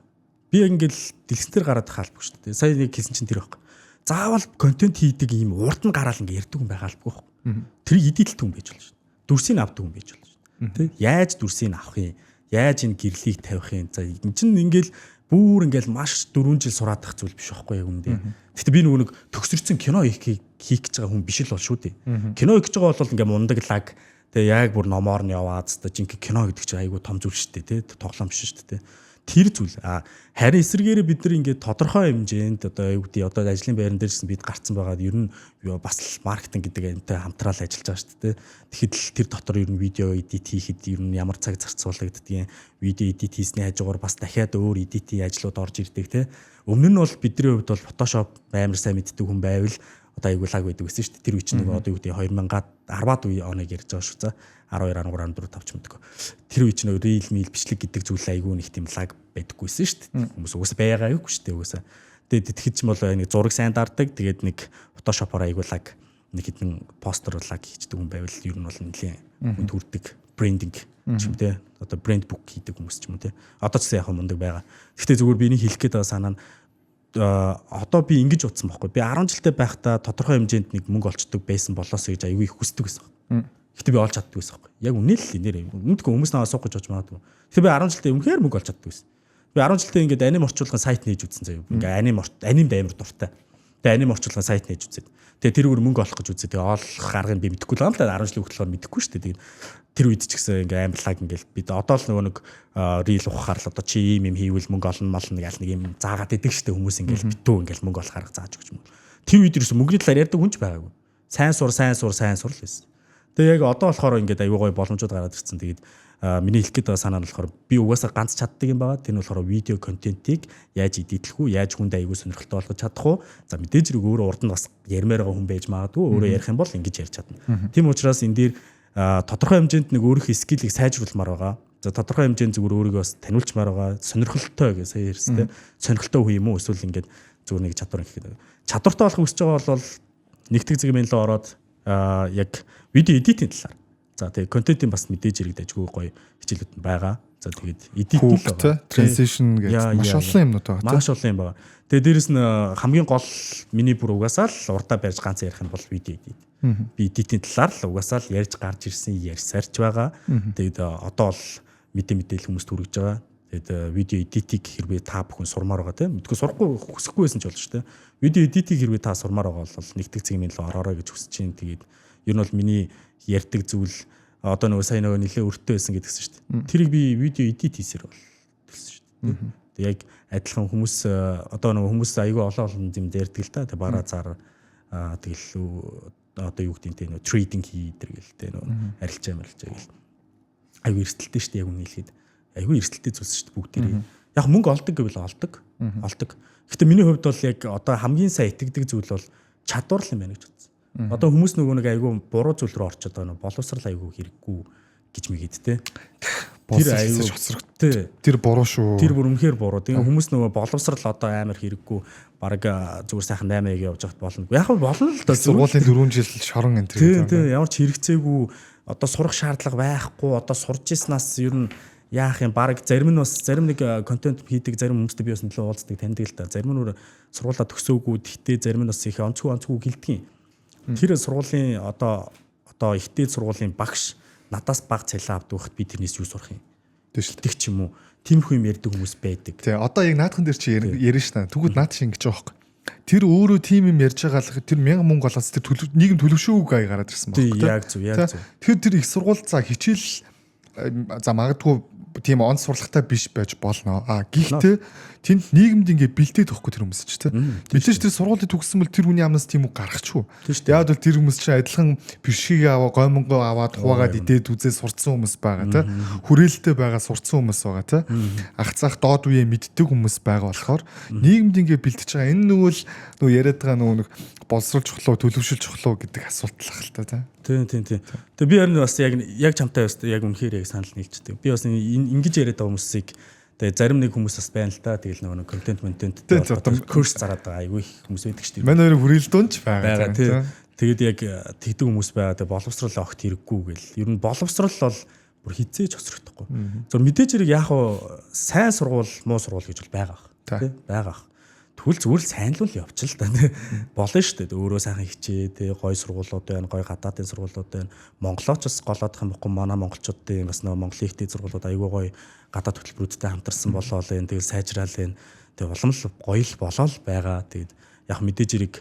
Би яг ингээл дэлгэцээр гараад хаалбгүй шүү дээ. Сая нэг хэлсэн чинь тэр байхгүй. Заавал контент хийдэг юм урд нь гараал ингээ ярьдаг юм байгаалбгүй байхгүй. Тэрийг эдитлдэг юм байж болно шүү дээ. Дүрсийг авдаг юм байж болно шүү дээ. Тэ? Яаж дүрсийг авах юм? Яаж энэ гэрлийг тавих юм? За энэ чинь ингээл бүр ингээл маш 4 жил сураадах зүйл биш байхгүй яг үндэ. Гэтэ би нөгөө нэг төгсөрсөн кино хийх гэж байгаа хүн биш л бол шүү дээ. Кино хийж байгаа бол ингээл мундаг лаг тэгээ яг бүр номоор нь яваад та жинхэнэ кино гэдэг чинь айгүй том зүйл шүү дээ, тэ тоглоом биш шүү дээ. Тэр зүйл. Харин эсэргээрээ бид нар ингээд тодорхой хэмжээнд одоо юу гэдэг одоо ажлын байран дээр бид гарцсан байгаад ер нь бас маркетинг гэдэг энтэй хамтраал ажиллаж байгаа шүү дээ. Тэгэхэд л тэр дотор ер нь видео эдит хийхэд ер нь ямар цаг зарцуулагддгийг видео эдит хийсний хажуугаар бас дахиад өөр эдитийн ажлууд орж ирдэг те. Өмнө нь бол бидний хувьд бол Photoshop амар сайн мэддэг хүн байвал одоо айгүй лаг байдаг гэсэн шүү дээ. Тэр үе чинь нэг одоо юу гэдэг 2010-ад үе оног ярьж байгаа шүү. За 12 13 14 5 ч мэдгүй. Тэр үе чинь reel meal бичлэг гэдэг зүйл айгүй нэг тийм лаг байдаггүйсэн шүү дээ. Хүмүүс угаасаа байгаагүй шүү дээ угаасаа. Тэгээд тэгэхэд ч бол нэг зураг сайн дарддаг. Тэгээд нэг Photoshop-оор айгүй лаг нэг хэдэн постэр лаг хийдэг хүн байвал ер нь бол нэлийн хүн төрдөг брендинг ч юм те одоо брэнд бук хийдэг хүмүүс ч юм уу те одоо ч яг мундаг байгаа. Гэхдээ зүгээр би нэг хэлэх гээд байгаа санаа нь одоо би ингэж утсан байхгүй. Би 10 жилдээ байхдаа тодорхой хэмжээнд нэг мөнгө олцдог байсан болоосоо гэж аягүй их хүсдэг байсан. Гэхдээ би олж чаддаг байсан байхгүй. Яг үнэлэл нэр өмнөдгөө хүмүүс наваа суух гэж бодож магадгүй. Тэгэхээр би 10 жилдээ үнэхээр мөнгө олж чаддаг байсан. Би 10 жилдээ ингээд аним орчуулгын сайт нээж үзсэн заяа. Ингээ анимд амар дуртай. Тэгээ аним орчуулгын сайт нээж үзээд. Тэгээ тэр өөр мөнгө олох гэж үзээ. Тэгээ олох аргыг би мэдэхгүй л юм л 10 жил хөтлөхөөр мэдэхгүй шүү дээ. Тэгээ тэр үед ч гэсэн ингээ амар лаг ингээл бид одоо л нөгөө нэг рил ухахаар л одоо чи ийм юм хийвэл мөнгө олно молно гэл нэг юм заагаад идэг шүү дээ хүмүүс ингээл битүү ингээл мөнгө олох арга зааж өгч юм. Тэр үед ерөөсө мөнгөний талаар ярьдаг хүн ч байгаагүй. Сайн сур л байсан. Тэгээ яг одоо болохоор ингээд аюу гой боломжууд гараад ирсэн. Тэгээд миний хэлэх гээд байгаа санаа нь болохоор би угаасаа ганц чаддаг юм байгаа. Тэр нь болохоор видео контентийг яаж эдитлэх үү, яаж хүнд аюу сонирхолтой болгож чадах уу. За мэдээж хэрэг өөрөө урд нь бас ярмаар байгаа хүн байж магадгүй. Өөрөө ярих юм бол ингэж ярьж чадна. Тийм учраас энэ дээр тодорхой хэмжээнд нэг өөрийнхөө скиллийг сайжруулмаар байгаа. За тодорхой хэмжээнд зүгээр өөрийгөө бас таниулчмаар байгаа. Сонирхолтой гэж сая ярьстэй. Сонирхолтой үе юм уу эсвэл ингээд зүгээр нэг чадвар гэхэд. Чадвартай болох хүсэж байгаа бол нэгтгэх зэгмэн рүү ороод яг видео эдитийн талаар. За тэгээ контентын бас мэдээж хэрэг дайггүй гоё хичээлүүд нь байгаа. За тэгээд эдит л байгаа. Transition гэж маш олон юмнууд байгаа. Маш олон юм байгаа. Тэгээ дээрэс нь хамгийн гол миний бүр угаасаа л урдаа барьж ганц ярих нь бол видео эдит. Би эдитийн талаар л угаасаа л ярьж гарч ирсэн ярьсарч байгаа. Тэгээд одоо бол мэдээлэл хүмүүст хүргэж байгаа. Тэгээд видео эдитийг хэрвээ та бүхэн сурмаар байгаа тийм мэдгүй сурахгүй хүсэхгүй байсан ч болно шүү дээ. Видео эдитийг хэрвээ та сурмаар байгаа бол нэгтгэх зэгмэн рүү ороорой гэж хүсэж байна. Тэгээд ер нь бол миний ярьдаг зүйл одоо нөгөө сайн нөгөө нэлээ өртөө байсан гэдгсэн шүү дээ. Тэрийг би видео эдит хийсээр бол төлсөн шүү дээ. Тэг яг адилхан хүмүүс одоо нөгөө хүмүүс аягүй олон юм ярьдаг л та. Тэг бараа цаар тэгэл одоо юу гэдэг нь нөгөө трейдинг хийдэр гэл тэ нөгөө арилжаа гэл. Аягүй эрсдэлтэй шүү дээ яг үнэ хэлээд. Аягүй эрсдэлтэй зүйлс шүү дээ бүгдээрээ. Яг мөнгө олдог гэвэл олдог. Гэхдээ миний хувьд бол яг одоо хамгийн сайн итгэдэг зүйл бол чадвар л юм байна гэж бодсон. Одоо хүмүүс нөгөө нэг айгүй буруу зүйл рүү орчод байгаа нөө боловсрал айгүй хэрэггүй гэж мэгээд те. Тэр айгүй хоцрогдтой. Тэр буруу шүү. Тэр бүр үнэхээр буруу. Тэгээ хүмүүс нөгөө боловсрал одоо амар хэрэггүй баг зүгээр сайхан 8-ыг явж хат болно. Яг болно л да. Сургуулийн 4 жил шорон энэ тэр. Тийм ямар ч хэрэгцээгүй одоо сурах шаардлага байхгүй. Одоо сурж ирснаас ер нь яах юм баг зарим нь бас зарим нэг контент хийдэг зарим хүмүүстэй би бас нэлээд уулздаг таньдаг л да. Зарим нь сургуулаа төгсөөгүй гэхдээ зарим нь бас их онцгүй гэлдэг юм. Тэр сургуулийн одоо ихтэй сургуулийн багш надаас баг цалин авдаг би тэрнээс юу сурах юм. Тэгдэг ч юм уу. Тиймэрхүү юм ярьдаг хүмүүс байдаг. Тий, одоо яг наадхан дээр чи ярина шнаа. Тэгвэл наад шиг ингэж байгаа байхгүй. Тэр өөрөө тим юм ярьж байгаа л тэр 1000 мөнгө олоос тэр нийгэм төлөвшөөгүй ая гараад ирсэн байна. Тий, яг зөв. Тэгэхээр тэр их сургууль за хичээл за магадгүй тийм он сурлагатай биш байж болно. Гэхдээ тэнд нийгэмд ингээ бэлдээд өгөхгүй тэр хүмүүс ч тийм. Мэдээж тэр сургуулийн төгссөн бол тэр хүний амнаас тийм үг гарахгүй. Яг бол тэр хүмүүс чинь адилхан бишгийг аваа, гой монгоо аваад хуваагаад идээд үзээ сурцсан хүмүүс байгаа тийм. Хүрээлэлтэй байгаа сурцсан хүмүүс байгаа тийм. Ах цаах доод үеэ мэддэг хүмүүс байгаа болохоор нийгэмд ингээ бэлдэж байгаа. Энэ нөгөө яриад байгаа нөгөө боловсруулж чухлуу, төлөвшүүлж чухлуу гэдэг асуулт л ахaltaа тийм. Тийм. Тэгээ би харин бас яг чамтай бас яг үнэхээр яг санал нийлждэг. Би бас ингэж яриад байгаа хүмүүсийг тэгээ зарим нэг хүмүүс бас байна л да. Тэгэл нөгөө контент курс зараад байгаа айгүй их хүмүүс байдаг шүү дээ. Манай хоёрын хүрээлдүүн ч байгаа тийм. Тэгээд яг тэгдэг хүмүүс байгаа. Тэгээ боловсрал огт хэрэггүй гэл. Ер нь боловсрал бол бүр хизээж хоцрогдохгүй. Зөв мэдээж хэрэг яг сайн сургууль, муу сургууль гэж бол байгаа тийм. Байгаа. Тэгвэл зүгээр л сайнлуул явчих л та. Болно шүү дээ. Өөрөө сайхан хичээ, тэ гой сургуулиуд байна, гой гадаадын сургуулиуд байна. Монголооч бас голоодох юм бохгүй манай монголчуудын бас нөгөө Монголын ихтэй сургуулиуд аягүй гой гадаад хөтөлбөрүүдтэй хамтарсан болоо л энэ тэгэл сайжраал энэ. Тэг улам л гоё л болоо л байгаа. Тэгээд яг мэдээж хэрэг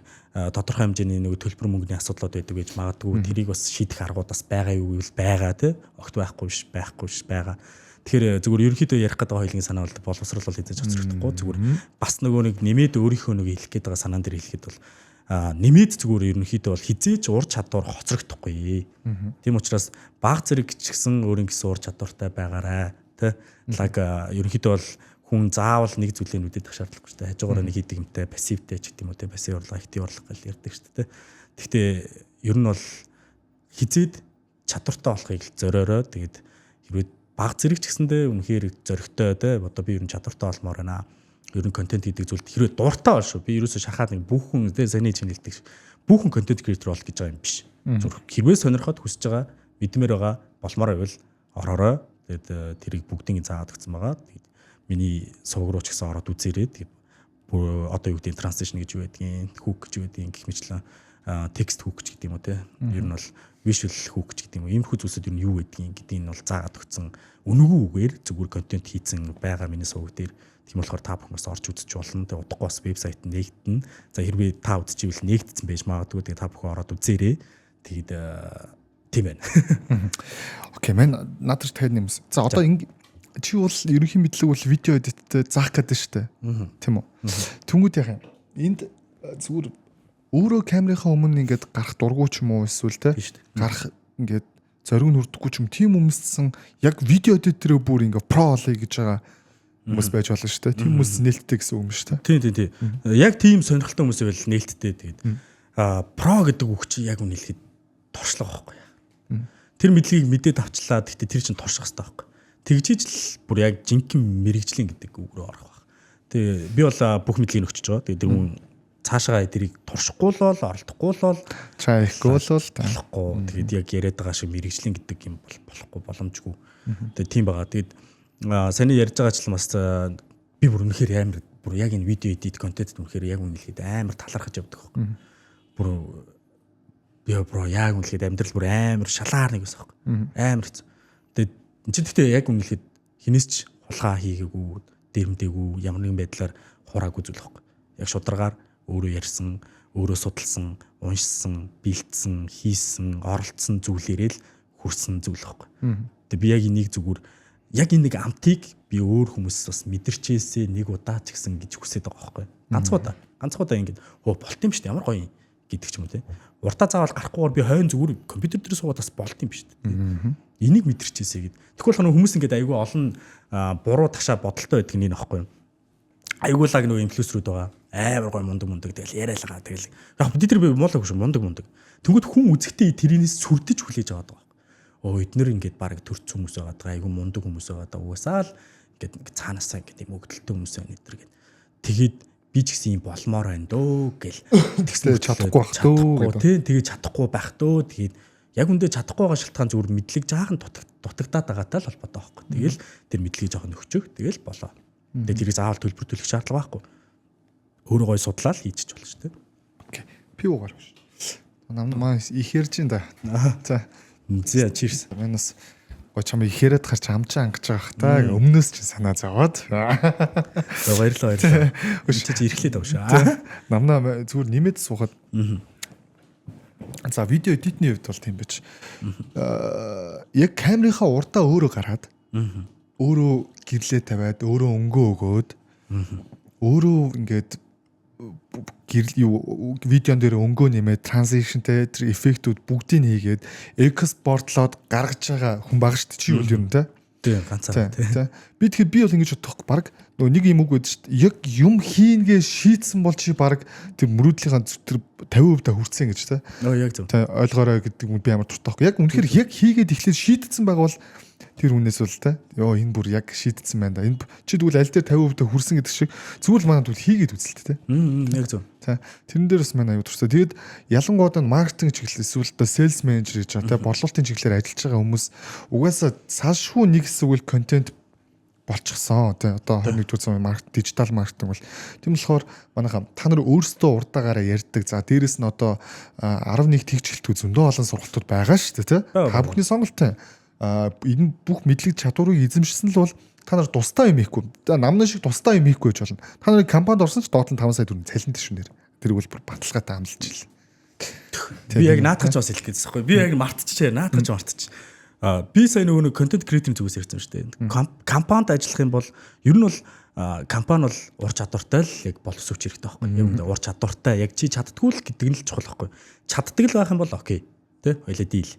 тодорхой хэмжээний нөгөө төлбөр мөнгөний асуудлууд байдаг гэж магадгүй тэрийг бас шийдэх аргууд бас байгаа юу гэвэл байгаа тий. Огт байхгүй биш байгаа. Тэгэхээр зүгээр ерөнхийдөө ярих гэдэг хоёлын санаа бол боловсрал бол хэзээ ч хоцрогдохгүй зүгээр бас нөгөө нэг нэмээд өөрийнхөө нэг хэлэх гээд байгаа санаан дээр хэлэхэд бол нэмээд зүгээр ерөнхийдөө бол хизээж ур чадвар хоцрогдохгүй. Тийм учраас баг зэрэг ч гэсэн өөрийн гэсэн ур чадвартай байгаарай тэ лаг ерөнхийдөө бол хүн заавал нэг зүйлээ нүдэдэх шаардлагагүй шүү дээ. Хажуугаараа нэг хийдэг юмтай пассивтэй ч гэдэг юм уу тэ пассив орлого актив орлого гэж ярьдаг шүү дээ. Гэхдээ ер нь бол хизээд чадвартай болохыг зориороо тэгээд хэрвээ баг зэрэг ч гэсэндээ үнэхээр зөрөгтэй те одоо би ер нь чадвартай олмоор байна. Ер нь контент хийдэг зүйлд хэрвээ дуртай бол шүү. Би ерөөсөө шахаад нэг бүхэн те саний чинэлдэг. Бүхэн контент креатор бол гэж байгаа юм биш. Зүрх хэрвээ сонирхоод хүсэж байгаа, мэдмээр байгаа болмоор байвал ороорой. Тэгээд тэрийг бүгдийг заагаад өгсөн байгаа. Тэгээд миний сувг руу ч гэсэн ороод үзээрэй. Тэгээд бүр одоо юу гэдэг транслейшн гэж юу гэдгийг, хүүк гэж юу гэдгийг гэх мэтлэн текст хүүк ч гэдэг юм уу те. Ер нь бол visual хүүк ч гэдэг юм уу. Иймэрхүү зүйлсүүд ер нь юу гэдгийг нь бол заагаад өгсөн. Үнэгүй үгээр зүгээр контент хийцэн байгаа миний сувг дээр. Тийм болохоор та бүхнээс орж үзэж болно. Тэгээ удахгүй бас вебсайт нээгдэнэ. За хэрвээ та үзчихвэл нээгдсэн байж магадгүй. Тэгээ та бүхэн ороод үзээрэй. Тэгээд тийм байна. Окей, надад дахиад нэмс. За одоо чи бол ерөнхий мэдлэг бол видео эдиттэй заах гэдэг нь шүү дээ. Тийм үү? Тэнгүүд яах юм? Энд зүгээр өөрөө камерынхаа өмнө ингээд гарах дургуй ч юм уу эсвэл те гарах ингээд зориг нь хүрдэхгүй ч юм тийм хүмүүссэн яг видео эдитэрээ бүр ингээд про олъё гэж байгаа хүмүүс байж болно шүү дээ. Тийм хүмүүс нээлттэй гэсэн үг юм шүү дээ. Тийм. Яг тийм сонирхолтой хүмүүс байвал нээлттэй. Тэгээд про гэдэг үг чи яг үнэ хэлэхэд торшлого байхгүй. Тэр мэдлэгийг мэдээд авчлаа. Гэхдээ тэр чинь торших хэрэгтэй байхгүй. Тэгжиж л бүр яг жинхэнэ мэрэгжлийн гэдэг үг рүү орох байх. Тэгээ би бол бүх мэдлэгийг өгчөж байгаа. Тэгээ тэр хүн цаашаа эдрийг туршихгүй л оролдохгүй л чайхгүй л болохгүй. Тэгээд яг яриад байгаа шиг мэрэгжлийн гэдэг юм бол болохгүй боломжгүй. Тэгээд тийм байгаа. Тэгээд саний ярьж байгаачлан бас би бүр үнэхээр амар бүр яг энэ видео эдит контент үнэхээр яг үнэлээд амар талархаж явдаг байхгүй. Бүр би яг үнэлээд амьдрал бүр амар шалаар нэг байсан байхгүй. Амар хэцүү. Тэгээд энэ ч гэхдээ яг үнэлээд хинээс ч хулгай хийгээгүй, дэрмдээгүй, ямар нэгэн байдлаар хураагүй зүйл байхгүй. Яг шударгаар өөрөө ярьсан, өөрөө судалсан, уншсан, бэлдсэн, хийсэн, оролцсон зүйлээрээ л хүрсэн зүйл байхгүй. Тэгээ би яг энийг зүгээр яг энэ нэг амтыг би өөр хүмүүсээс бас мэдэрчээсээ нэг удаа ч гэсэн гэж хүсэж байгаа байхгүй. Ганцхан удаа ингэж болт юм шүү дээ. Ямар гоё юм гэдэг ч юм уу те. Уртаа заавал гарахгүйгээр би хойно зүгээр компьютер дээр суугаад бас болт юм шүү дээ. Энийг мэдэрчээсээ гэд. Тэгвэл хүмүүс ингэж айгүй олон буруу ташаа бодолтой байдаг нэг нөхгүй юм. Айгуулаг нөгөө инфлюенсерүүд байгаа. Амар гоё мундаг тэгэл яриалгаа тэгэл. Яг бид тэр би муулаг шүү мундаг. Тэнгүүд хүн үзэхдээ тэрийнээс сүрдэж хүлээж аваад байгаа. Эднэр ингээд баг төрц хүмүүс байгаа даа айгүй мундаг хүмүүс байгаа даа угаасаа л ингээд цаанаасаа ингээд юм өгдөлтөө хүмүүс байна эднэр гэд. Тэгээд би ч гэсэн юм болмоор байна дөө гэл. Тэгснээр чадахгүй байх дөө гэдэг. Тэгээд чадахгүй байх дөө. Тэгээд яг үндэ чадахгүй байгаа шалтгаан зүгээр мэдлэг жаахан дутагдаад байгаатай л холбоотой байхгүй. Тэгэл тэр мэдлэгийг жоохон өгчөөх тэгэл болоо. Тэгээд тэрийг заавал төлбөртүүлэх шаардлага байхгүй. Өөрөө гой судлаад хийчих болно шүү дээ. Окей. Пиу гарав шүү. Намаа их ярьж ин да. За зэ чирс. Манаас гоо чам ихэрэд гарч амжаа ангаж байгаа хта өмнөөс ч санаа зовоод. Баярлалаа. Өчиж ирэхлээд авшаа. Намнаа зүгээр нэмээд суухад. За видео эдитний хувьд бол тийм байж. Яг камерынхаа урдаа өөрөө гараад өөрөө гэрлээ тавиад өөрөө өнгөө өгөөд өөрөө ингээд видеон дээр өнгөө нэмээд транзишнтэй тэр эффектүүд бүгдийг хийгээд экспортлоод гаргаж байгаа хүн баг шүү дээ чи үл юм те. Тийм ганцаар те. Би тэгэхээр би бол ингэж бодохгүй баг нөгөө нэг юм үг байдаг шүү дээ. Яг юм хийнгээ шийдсэн бол чи баг тэр мөрөөдлийнхаа тэр 50% та хүрсэн гэж те. Яг зөв. Тэ ойлгоорой гэдэг нь би амар дуртахгүй. Яг үнэхээр яг хийгээд эхлээд шийдсэн байгаа бол тэр хүнээс бол те энэ бүр яг шийдсэн байна да. Энэ чи тэгвэл аль дээр 50% та хүрсэн гэдэг шиг зүгээр манад бол хийгээд үзэлтэй те. Яг зөв. Тэ тэрэн дээрс манай аюу турсаа. Тэгэд ялангуяа маркетинг чиглэл эсвэл одоо сейлс менежер гэж байгаа те борлуулалтын чиглэлээр ажиллаж байгаа хүмүүс угаасаа салшгүй нэг хэсэг үл контент болчихсон те одоо 21-р зууны маркет дижитал маркетинг бол тийм болохоор манайха та нар өөрсдөө урдаагаараа ярьдаг. За дээрэс нь одоо 11 тэгж хэлтгүй зөндөө олон сургалтууд байгаа шүү дээ те. Та бүхний сонголттой. Энэ бүх мэдлэг чадварыг эзэмшсэн л бол та нар тусдаа юм хийхгүй. Намны шиг тусдаа юм хийхгүй гэж болно. Та нарыг компанид орсон ч доотлон 5 сая төгрөг цалин төшнөр. Тэр бол бүр баталгаатай амлаж ил. Би яг наатгаж бас хэлэх гэсэн байхгүй. Би яг мартчихжээ. Наатгаж мартчих. Би сая нөгөө контент креатив зүгээс ярьсан шүү дээ. Компанид ажиллах юм бол ер нь бол компани бол ур чадвартай л яг боловсруулж хэрэгтэй байхгүй. Яг ур чадвартай яг чи чаддгүй л гэдэг нь л чухал байхгүй. Чаддаг л байх юм бол окей. Тэ хоёлаа дийл.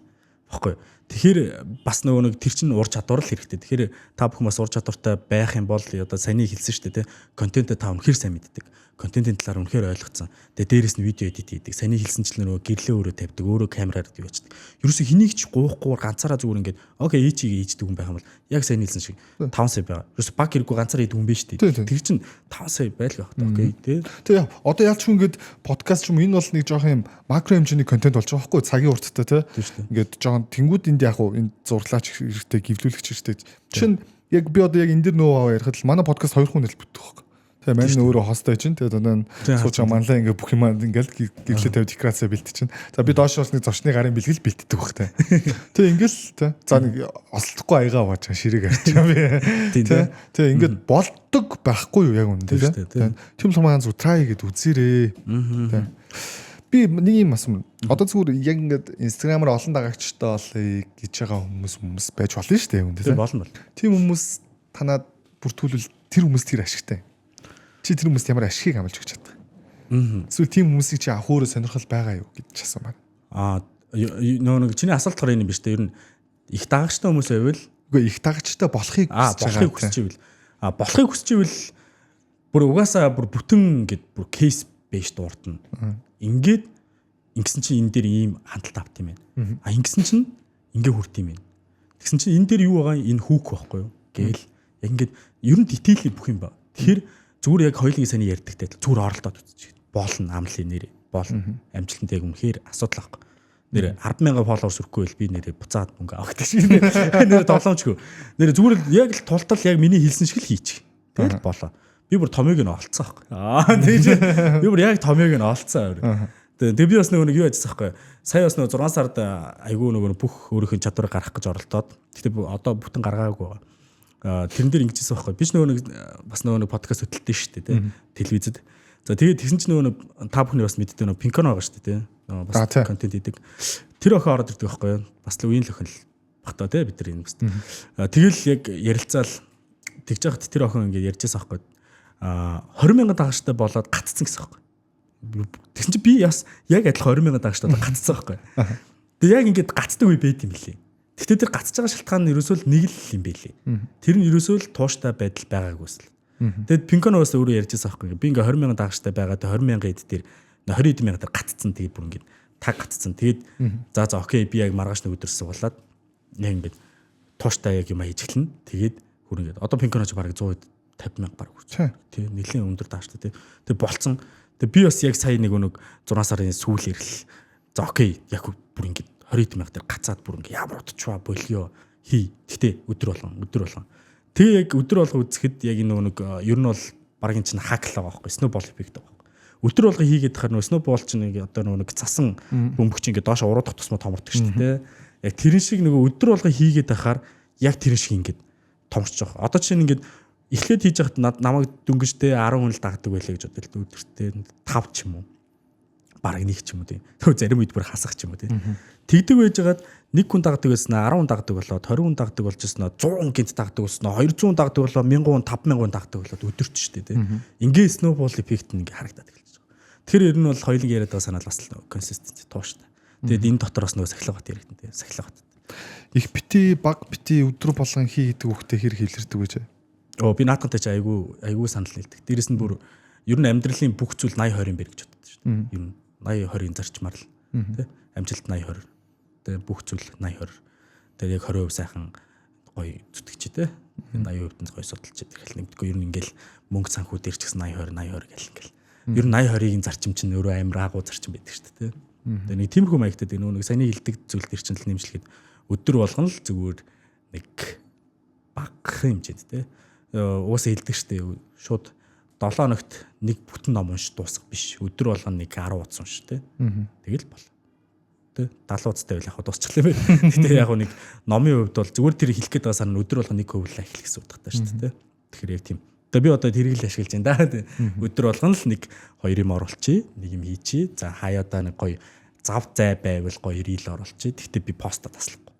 Баггүй. Тэгэхээр бас нөгөө нэг тэр чинь ур чадвар л хэрэгтэй. Тэгэхээр та бүхэн бас ур чадвартай байх юм бол одоо саяны хэлсэн шүү дээ, тэ. Контентээ та үнэхээр сайн мэддэг. Контентын талаар үнэхээр ойлгоцсон. Тэгээ дээрэс нь видео эдит хийдэг. Саяны хэлсэнчлэн нөгөө гэрлээ өөрөө тавьдаг, өөрөө камераар юу ячдаг. Ерөөсө хэнийг ч гуйхгүй ганцаараа зүгээр ингээд окей ийчийг ийждэг хүн байх юм бол яг саяны хэлсэн шиг 5 сая байгаа. Ерөөсө баг хэрэггүй ганцаараа хийдэг хүн биш үү? Тэр чинь 5 сая байлгаа окей тий. Тэгээ одоо ялч хүн ингээд подкаст ч юм энэ бол нэг жоохон юм макро хэмжээний контент болж байгаа байхгүй цагийн урттай тий. Ингээд жоохон тэнгууд энд яг уу энэ зурлаач хэрэгтэй, гівлүүлэгч хэрэгтэй. Жишээ нь яг би одоо яг энэ дэр нөө ярихад л манай подкаст 2 хүн хэлбэт байхгүй. Тэгээ мань өөрөө хостой чинь тэгээ дандаа сууж манлаа ингээ бүх юм ингээл гэрлээ тавь декорацаа бэлтчихэв. За би доош бас нэг зочны гарын бэлгэл бэлтдэг баг та. Тэгээ ингээл тэ. За нэг ослохгүй аягаа аваач ширэг арчаа би. Тэгээ ингээд болдог байхгүй юу яг үнэ тэ. Тийм л маань зү try гэд үзээрээ. Тэ. Би нэг юм асуув. Одоо зүгээр яг ингээд Instagram-аар олон дагагчтай болъё гэж байгаа хүмүүс байж болно шүү дээ юм тэ. Болно бол. Тийм хүмүүс танаад бүртгүүлвэл тэр хүмүүс тэр ашигтай. Чи тэр хүмүүст ямар ашигыг амлаж өгч чадах. Эсвэл тийм хүмүүсийг чи авахуураа сонирхол байгаа юу гэж асуусан байна. Нэг чиний асуулт болохоор энэ юм биш үү? Ер нь их дагагчтай хүмүүс байвал үгүй их дагагчтай болохыг хүсчихвэл болохыг хүсчихвэл бүр угаасаа бүр бүтэн гэд бүр кейс бэж дуурдна. Ингээд ингэсэн чинь энэ дээр ийм хандлт авт юм байна. Ингэсэн чинь ингээ хүрт юм байна. Тэгсэн чинь энэ дээр юу байгаа энэ хүүк байхгүй юу? Гээл яг ингээд ер нь детейлээ бүх юм ба. Тэгэхээр зүгээр яг хоёулын сайн ярьдагтай зүгээр оролдоод үзчих. Болно амлын нэр болно. Амжилтанд яг үнэхээр асуудал авахгүй. Нэр 100000 фолловерс өрөхгүй бол би нэрээ буцаад мөнгө авах гэж байна. Нэр долоомчгүй. Нэр зүгээр яг л тултал яг миний хэлсэн шиг л хийчих. Тэгэл болоо. Би бүр томьёог нь олцсон аахгүй. Тэгэж би бүр яг томьёог нь олцсон. Тэгээ би бас нэг юу яжсан аахгүй. Сая бас нэг 6 сард айгүй нэг бүх өөрийнхөө чадварыг гаргах гэж оролдоод. Гэтэ одоо бүтэн гаргаагүй. Тэрэн дээр ингэжсэн байхгүй. Би ч бас нэг подкаст хөтэлтэй шүү дээ, телевизэд. За тэгээд тэгсэн чинь та бүхний бас мэддэг Пинкон байгаа шүү дээ, бас контент хийдэг. Тэр охин ороод ирдэг байхгүй. Бас л үеийн л охин л багтаа те бид нар энэ бас. Тэгэл яг ярилцаал тэгж яхад тэр охин ингээд ярьжсэн байхгүй. 20,000 дагагчтай болоод гаццсан гэсэн байхгүй. Тэгсэн чинь би бас яг адилхан 20,000 дагагчтай гаццсан байхгүй. Тэгээ яг ингээд гацдаг үе байд юм лээ. Гэхдээ тэр гацж байгаа шалтгаан нь ерөөсөө л нэг л юм байлээ. Тэр нь ерөөсөө л тууштай байдал байгаагүйс л. Тэгэд Пинконоос өөрөө ярьжсэн аахгүй. Би ингээ 20,000 дагагчтай байгаад 20,000 эд дээр 20,000 дээр гаццсан. Тэгээд бүр ингээ таг гаццсан. Тэгээд за окей би яг маргааш нэг өдөр суулаад яг ингээ тууштай яг юм хийж эхэлнэ. Тэгээд бүр ингээ одоо Пинконоос бараг 150,000 бараг хүрч. Тэг нэлийн өндөр дааштай тий. Тэг болцсон. Тэг би бас яг сая нэг 6 сарын сүүл ирэл. За окей яг бүр ингээ 20,000 дээр гацаад бүр ингээ ямар утчваа болио хий. Гэтэ өдөр болгон. Тэгээ яг өдөр болго үзэхэд яг нэг ер нь бол багын чинь хакл байгаа байхгүй. Сноубол эффект байгаа байхгүй. Өдөр болго хийгээд тахаар нөө сноубол чинь одоо нэг цасан бөмбөг чинь ингээ доош уруудах тусмаа томордог шүү дээ. Яг тэрэн шиг нөгөө өдөр болго хийгээд тахаар яг тэрэн шиг ингээ томорч байгаа. Одоо чинь ингээ эхлээд хийж яхад намайг дөнгөжтэй 10 хүн л дагдаг байлаа гэж бодлоо өдөртөө 5 ч юм уу. Бараг нэг ч юм уу тийм. Тэгвэл зарим үед бүр хасах ч юм уу тийм. Тэгдэг байжгаад нэг хүн дагдаг байснаа 10 хүн дагдаг болоод 20 хүн дагдаг болж ирснаа 100 хүн гинт дагдаг болсноо 200 хүн дагдаг болоо 1000 хүн 5000 хүн дагдаг болоод өдөрч штэ тийм. Ингээ сноубол эффект нь ингээ харагдаад эхэлж байгаа. Тэр ер нь бол хоёулын яриад байгаа санаал бас консистенси тууштай. Тэгээд энэ дотор бас нөгөө сахилгаат яригдэн тийм. Сахилгаат. Их бити баг бити өдөр болгон хийдэг хөхтэй хэр хэлэрдэг гэж. Би наадхантай чи айгүй санал нийлдэг. Дээрэс нь бүр ер нь амьдралын бүх зүйл 80-20 бэр гэж боддог шүү дээ. Ер нь 80-20-ын зарчмаар л тий амжилт 80-20. Тэгээ бүх зүйл 80-20. Тэгээ яг 20% сайхан гоё зүтгэж тий 80% нь гоё судалж идэх хэл нэгдэггүй. Ер нь ингээл мөнгө санхүү дээр ч гэсэн 80-20 гэл ингээл. Ер нь 80-20-ийн зарчим чинь өөрөө амар агуу зарчим байдаг шүү дээ тий. Тэгээ нэг тиймэрхүү маягтад нэг саяны хилдэг зүйл дээр чинь л нэмжлэхэд өдөр болгон л зүгээр нэг баг хэмжээд тий уусаа хилдэг шүү дээ. Шууд 7 хоногт нэг бүтэн ном унш дуусах биш. Өдөр болгон нэг 10 удаа унш тий. Тэгэл бол. Тэ 70 удаатай байл яг дуусчихлаа бай. Гэтэ яг нэг номын хувьд бол зүгээр тэр хэлэх гээд байгаа сар нь өдөр болгон нэг хөвлөө эхлэх гэсэн утгатай шүү дээ. Тэгэхээр яг тийм. Тэгээ би одоо тэрийг л ашиглаж байна да. Өдөр болгон л нэг 2 юм оруулчих, нэг юм хийчих. За хаяада нэг гоё зав зай байвал гоё рил оруулчих. Тэгтээ би поста таслахгүй.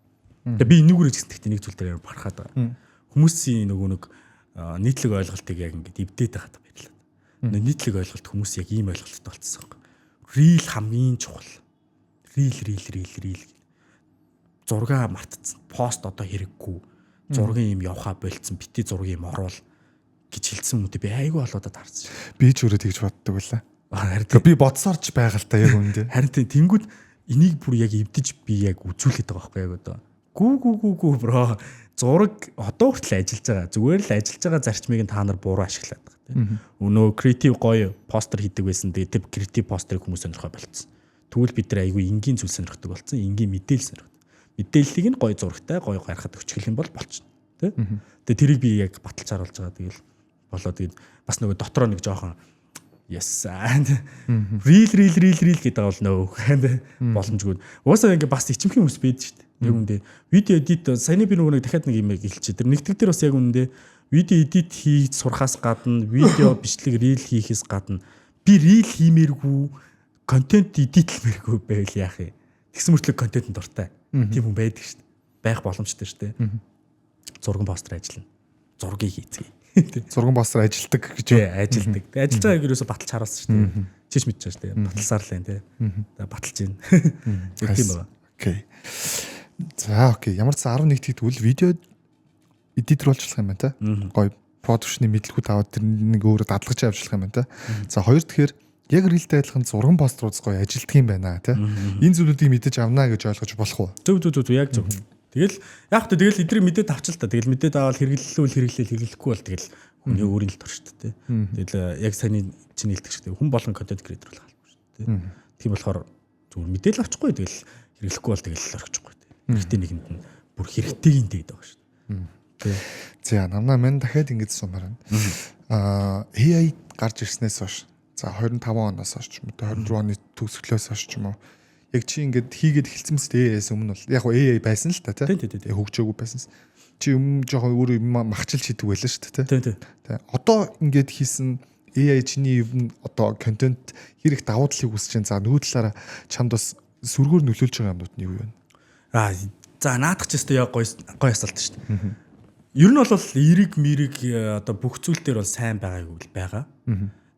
Тэгээ би энүүгээр гэсэн тэгтээ нэг зүйл дээр барахад байгаа. Хүмүүсийн нөгөө нэг нийтлэг ойлголтыг яг ингээд эвдээд байгаа юм байна. Нийтлэг ойлголт хүмүүс яг ийм ойлголттой болчихсон юм. Рил хамгийн чухал. Рил. Зургаа мартцсан. Пост одоо хэрэггүй. Зургийн юм явхаа болцсон. Бити зургийн юм оруул гэж хэлсэн юм. Би айгүй болоодод харсан. Би ч өөрөө тэгж боддог байлаа. Харин би бодсоорч байгаа л та яг үндэ. Харин тэнгүүд энийг бүр яг эвдэж би яг үзүүлээд байгаа байхгүй яг одоо. Гүү бро. Зураг одоо хүртэл ажиллаж байгаа. Зүгээр л ажиллаж байгаа зарчмыг та нар буруу ашиглаад байгаа тийм. Өнөө креатив гоё постэр хийдэг байсан. Тэгээд тэр креатив постерыг хүмүүс сонирхоо болцсон. Тэгвэл бид нар айгүй энгийн зүйл сонирхдаг болсон. Энгийн мэдээлэл сонирхдаг. Мэдээллийг нь гоё зурагтай, гоё гаргахад өчгөл юм бол болчихно. Тэ? Тэгээ тэрийг би яг баталж харуулж байгаа. Тэгэл болоо тэгээд бас нөгөө дотроо нэг жоохон yes real гэдэг бол нөө боломжгүй. Угаасаа ингээ бас ичимхэн хүмүүс байдаг шүү дээ. Яг үндэ видео эдит саяны би нөгөө дахиад нэг юм хэлчихээ. Тэр нэгтгэг дээр бас яг үндэ видео эдит хийж сурахаас гадна видео бичлэг рeel хийхээс гадна би рeel хиймээргүй контент эдитлмээргүй байл яах юм. Тэгсэн мөртлөө контент дуртай. Тийм хүн байдаг шүү дээ. Байх боломжтой шүү дээ. Зурган постэр ажиллана. Зургийг хийцгээе. Зурган постэр ажилдаг гэж ажилдаг. Тэгээ ажиллаж байгааг юусоо баталж харуулсан шүү дээ. Чиш мэдчихэж шүү дээ. Баталсаар л юм те. Баталж гин. Тийм байна. Окей. За окей. Ямар ч 11 тэгтвэл видео эдитер болчихлох юм байна те. Гоё продакшны мэдлэгүүд аваад тэр нэг өөрө дадлгаж явуулах юм байна те. За хоёр тэгэхээр яг рилтэй адилхан зурган поструудс гоё ажилтдаг юм байна те. Энэ зүйлүүдийг мэдэж авнаа гэж ойлгож болох уу? Зөв яг зөв. Тэгэл яг хэвээр тэгэл эдрийг мэдээд авчил та. Тэгэл мэдээд аваад хэрэглэхгүй бол тэгэл хүний өөрийн л төр шүү дээ. Тэгэл яг саяны чинь хэлдэг шүү дээ. Хүн болгон контент креатор болох албагүй шүү дээ. Тийм болохоор зүгээр мэдээлэл авчихгүй тэгэл хэрэглэхгүй бол тэгэл орчихгүй. Хэрэгтэй нэгэнд нь бүр хэрэгтэйг нь дээд байгаа шүү дээ. За намнаа мань дахиад ингэж сумаар байна. AI гарч ирснээс хойш за 25 оноос хойш ч юм уу 24 оны төгсгөлөөс хойш ч юм уу яг чи ингээд хийгээд эхэлсэнс AI-с өмнө бол яг AI байсан л та тий. Хөгжөөгүй байсан. Чи жоохон өөр юм махчилж хийдэг байлаа шүү дээ тий. Одоо ингээд хийсэн AI чиний юм одоо контент хэрэг давуу талыг үсэж чинь за нөгөө талаараа чамд бас сүргээр нөлөөлж байгаа юмнууд нь юу вэ? За наадах ч гэсэн гоё асуулт шүү дээ. Ер нь бол эрэг мэрэг одоо бүх зүйл дээр бол сайн байгаагүй л байгаа.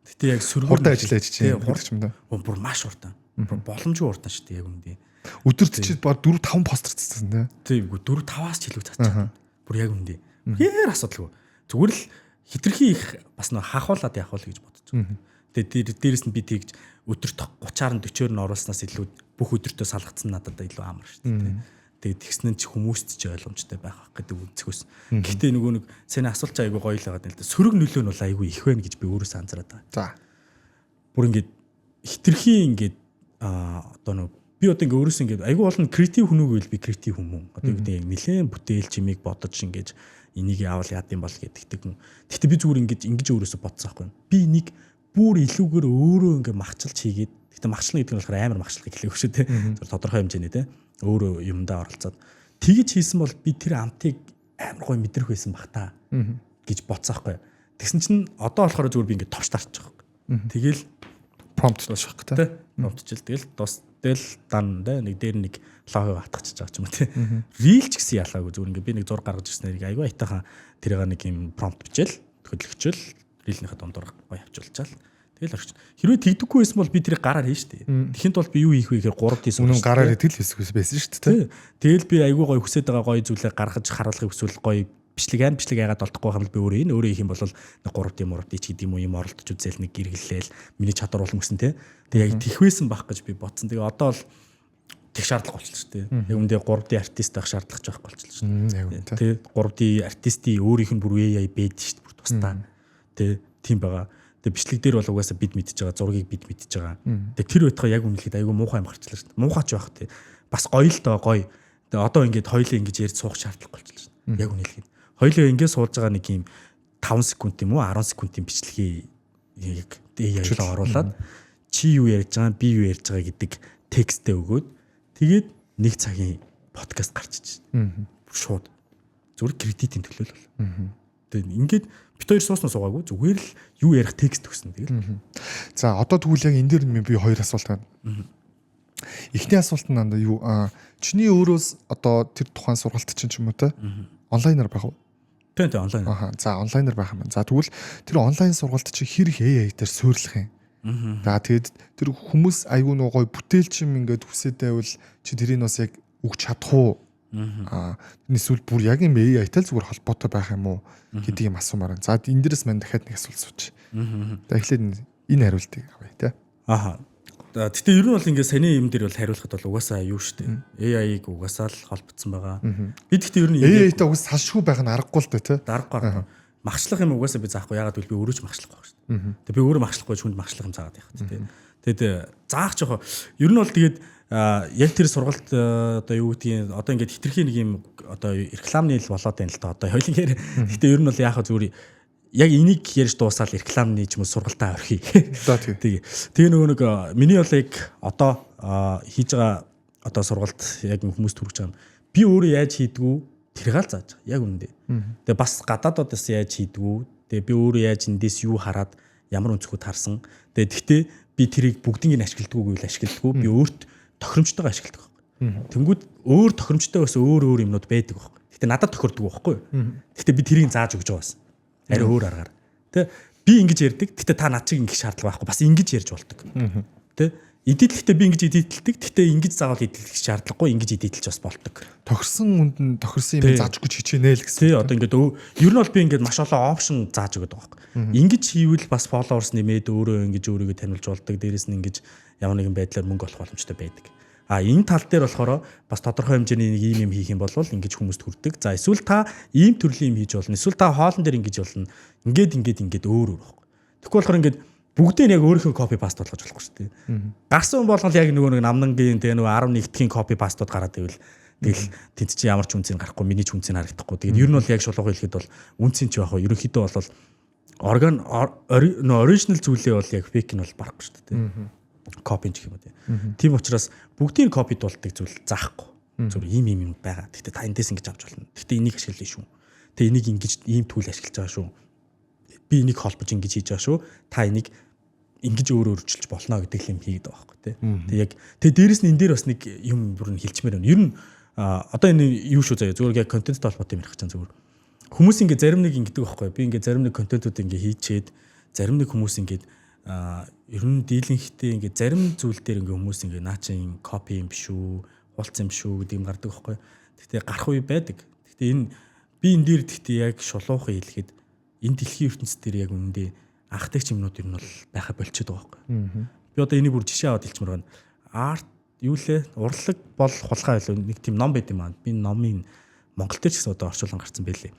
Гэтэ яг сүргээр хурдан ажиллаж чинь юм да. Бүр маш хурдан. Боломжгүй хурдан шүү дээ яг үндэ. Өдөрт чи баг 4-5 постэр цацсан тийм 4-5-аас ч илүү цацсан. Бүр яг үндэ. Хэр асуудалгүй. Зүгээр л хитрхи их бас нөө хахуулаад явах л гэж бодож байгаа. Тэгээ дээрэс нь би тэгж өдөрт 30-аар нь 40-оор нь оруулснаас илүү бүх өдөртөө салгацсан надад илүү амар шүү дээ. Тэгээд тэгснэн чи хүмүүст ч ойлгомжтой байх гэдэг үнцгөөс. Гэхдээ нөгөө нэг сайн асуулт чи айгүй гоё л байгаа юм л да. Сөрөг нөлөө нь бол айгүй их байна гэж би өөрөөсөө анзаараад байгаа. За. Бүр ингээд хитрхи ингээд одоо нөгөө би одоо ингээд өөрөөсөө ингээд айгүй олон креатив хүн үгүй л би креатив хүмүүс. Одоо юу гэдэг нэлээд бүтээл чимийг бодож ингээд энийг яавал яад юм бол гэдэгтэй хүн. Гэхдээ би зүгээр ингэж өөрөөсөө бодсон байхгүй. Би нэг бүр илүүгээр өөрөө ингээд махчилж хийгээд гэхдээ махчлна гэдэг нь болохоор амар махчлах гэхлээ шүү дээ. Тодорхой хэмжээний те өөрөө юмдаа оролцоод тэгж хийсэн бол би тэр амтыг амар гой мэдрэх байсан бах та гэж бодсаахгүй. Тэгсэн чинь одоо болохоор зүгээр би ингээд товч тарчих واخ. Тэгэл промпт болчих те. Промптчил тэгэл тэгэл дан нэг дээр нэг лого атгачих байгаа ч юм уу те. Рил ч гэсэн ялаагүй зүгээр ингээд би нэг зураг гаргаж ирснээр айгүй айтайхан тэрийг нэг юм промпт бичээл хөдөлгөчөл рилнийхээ дундуур гоё авчулчаал. Тэгэл орчих. Хэрвээ тэгдэггүй байсан бол би тэрийг гараар хийн штэ. Тэхинд бол би юу хийх вэ гэхээр 3D үнэн гараар идэл байсан штэ. Тэгэл би айгүй гоё хүсэж байгаа гоё зүйлээ гаргаж харуулахыг хүсвэл гоё бичлэг яагаад олдохгүй юм бол би өөрөө хийх юм бол 3D ч гэдэг юм уу юм оролдож үзэл нэг гэргэлээл миний чадвар улам гэсэн те. Тэгээ яг тэхвэсэн байх гэж би бодсон. Тэгээ одоо л тэг шаардлага болчихлоо шүү дээ. Яг үндэ 3D артист байх шаардлага ч байхгүй болчихлоо шүү дээ. Тэ 3D артистийн өөрийнх нь бүр AI бэд шүү дээ. Бүр тусдаа. Тэ тийм байгаа. Тэгээ бичлэг дээр бол угаасаа бид мэдчихэж байгаа, зургийг бид мэдчихэж байгаа. Тэгээ тэр байтгаа яг үнэлэхэд айгүй муухай юм гарчлаа шүү дээ. Муухай ч байх тий. Бас гоё л доо гоё. Тэгээ одоо ингээд хоёлоо ингэж ярьж суух шаардлага болчихлоо шүү дээ. Яг үнэлэхэд. Хоёлоо ингэж суулж байгаа нэг юм 5 секунд юм уу 10 секундын бичлэгийг яг AI-аар оруулаад чи юу ярьж байгаа, би юу ярьж байгаа гэдэг текстээ өгөөд тэгээд нэг цагийн подкаст гарчиж байна. Шууд зүгээр кредитийн төлөөл бол. Тэгээд ингээд бит хоёр сууснаа суугаагүй зүгээр л юу ярих текст өгсөн тэгэл. За одоо тэгвэл яг энэ дээр би хоёр асуулт байна. Эхний асуулт нь андаа юу чиний өөрөөс одоо тэр тухайн сургалт чинь ч юм уу те онлайнаар байх уу? Тийм онлайн. За онлайнаар байх юм байна. За тэгвэл тэр онлайн сургалт чи хэрэг AI дээр суйрлах юм. За тэгээд тэр хүмүүс айгүй нөгөө бүтээлч юм ингээд хүсээд байвал чи тэрийг бас яг өгч чадах уу? Эсвэл бүр яг юм AI-тай зүгээр холбоотой байх юм уу гэдэг юм асуумаар. За энэ дээрээс мань дахиад нэг асуулт сууч. За эхлээд энэ хариултыг авъя те. Гэтэ ер нь бол ингээд саяны юм дээр бол хариулахад бол угаасаа юу штэ. AI-г угаасаа л холбогдсон байгаа. Бид гэхдээ ер нь AI-тай угаасаа салшгүй байх нь аргагүй л дээ те. Даргагүй. Махчлах юм угаасаа би заахгүй. Ягаад гэвэл би өөрөө ч махчлахгүй шүү дээ. Тэгээ би өөрөө махчлахгүй хүнд махчлах юм цаагаад яах вэ те. Тэгээд заах жоохоо ер нь бол тэгээд яг тэр сургалт одоо юу гэдгийг одоо ингээд хитрхийн нэг юм одоо рекламны л болоод байна л та одоо хоёлынхээр гэхдээ ер нь бол яхаа зүгээр яг энийг ярьж дуусаад рекламны ч юм уу сургалтаа орхий. Тэгээ нөгөө нэг миний бол яг одоо хийж байгаа одоо сургалт яг хүмүүс төрж байгаа юм. Би өөрөө яаж хийдгүү тэрийг л зааж байгаа. Яг үнэндээ. Тэгээ бас гадаадаас яаж хийдгүү. Тэгээ би өөрөө яаж эндээс юу хараад ямар өнцгүүд харсан. Гэхдээ би тэрийг бүгдийг нь ашигладаггүй гэвэл ашигладаггүй. Би өөрт тохиромжтойгоо ашигладаг байхгүй. Тэнгүүд өөр тохиромжтой бас өөр юмнууд байдаг байхгүй. Гэхдээ надад тохирдог байхгүй. Гэхдээ би тэрийг зааж өгч байгаа бас. Арай өөр аргаар. Тэ би ингэж ярьдаг. Гэхдээ та над чиг ингэж шаардлага байхгүй. Бас ингэж ярьж болдог. Тэ эдэлэхдээ би ингэж эдэлдэг. Гэхдээ ингэж заавал эдэлэх шаардлагагүй. Ингэж эдэлж бас болдог. Тохирсон үнд нь тохирсон юм зааж өгч хичээнэ л гэсэн. Тий одоо ингээд ер нь бол би ингээд маш олон опшн зааж өгöd байгаа байхгүй. Ингэж хийвэл бас followers нэмээд өөрөө ингэж өөрийгөө таниулж болдог. Дээрээс нь ингэж ямар нэгэн байдлаар мөнгө олох боломжтой байдаг. Энэ тал дээр болохоор бас тодорхой хэмжээний нэг юм хийх юм бол ингэж хүмүүст хүрдэг. За эсвэл та ийм төрлийн юм хийж болно. Эсвэл та хоолн дээр ингэж болно. Ингээд өөр байхгүй. Тэгэхгүй болохоор ингээд бүгдээ яг өөрийнхөө копи паст болгож болохгүй шүү дээ. Гарсан болгол яг нөгөө нэг намнангийн тэгээ нөгөө 11-ийн копи пастууд гараад ивэл тэгэл тэнд чи ямар ч үнцийг гарахгүй, миний ч үнцийг харагдахгүй. Тэгээд ер нь бол яг шулууга хэлэхэд бол үнцийн ч байх уу. Ерөнхийдөө бол оригинал зүйлээ бол яг фейк нь бол барахгүй шүү дээ. Копи ч юм уу тийм. Тийм учраас бүгдийн копид болдог зүйл заахгүй. Зүгээр ийм юм байгаа. Гэхдээ та эндээс ингэж авч болно. Гэхдээ энийг ашиглая шүү. Тэгээ энийг ингэж ийм түүл ашиглаж байгаа шүү. Би энийг холбож ингэж хийж байгаа шүү. Та энийг ингэж өөрөөр өөрчилж болно гэдэг юм хийгээд байгаа байхгүй тийм. Тэгээ яг тэгээ дээрэс нь энэ дээр бас нэг юм бүр нь хэлчмээр байна. Ер нь одоо энэ юу шүү заяа. Зүгээр яг контенттой холбоотой юм ярих гэж зүгээр. Хүмүүс ингэ зарим нэг ингэдэг байхгүй. Би ингэ зарим нэг контентууд ингэ хийчээд зарим нэг хүмүүс ингэ ер нь дийлэнхтэй ингээ зарим зүйл дээр ингээ хүмүүс ингээ наа чин копи юм биш үү, хулц юм биш үү гэдэг юм гардаг байхгүй. Гэхдээ гарах үе байдаг. Гэхдээ энэ би энэ дээр гэхдээ яг шулуухан хэлэхэд энэ дэлхийн ертөнцийн дээр яг үнэндээ анхдаг юмнууд ер нь бол байха болчиход байгаа байхгүй. Би одоо энийг бүр жишээ аваад хэлчихмээр байна. Арт юу лээ? Урлаг бол хулгай байлаа. Нэг тийм ном байт юм аа. Би номын Монгол дээр ч гэсэн одоо орчуулан гарсан байлээ.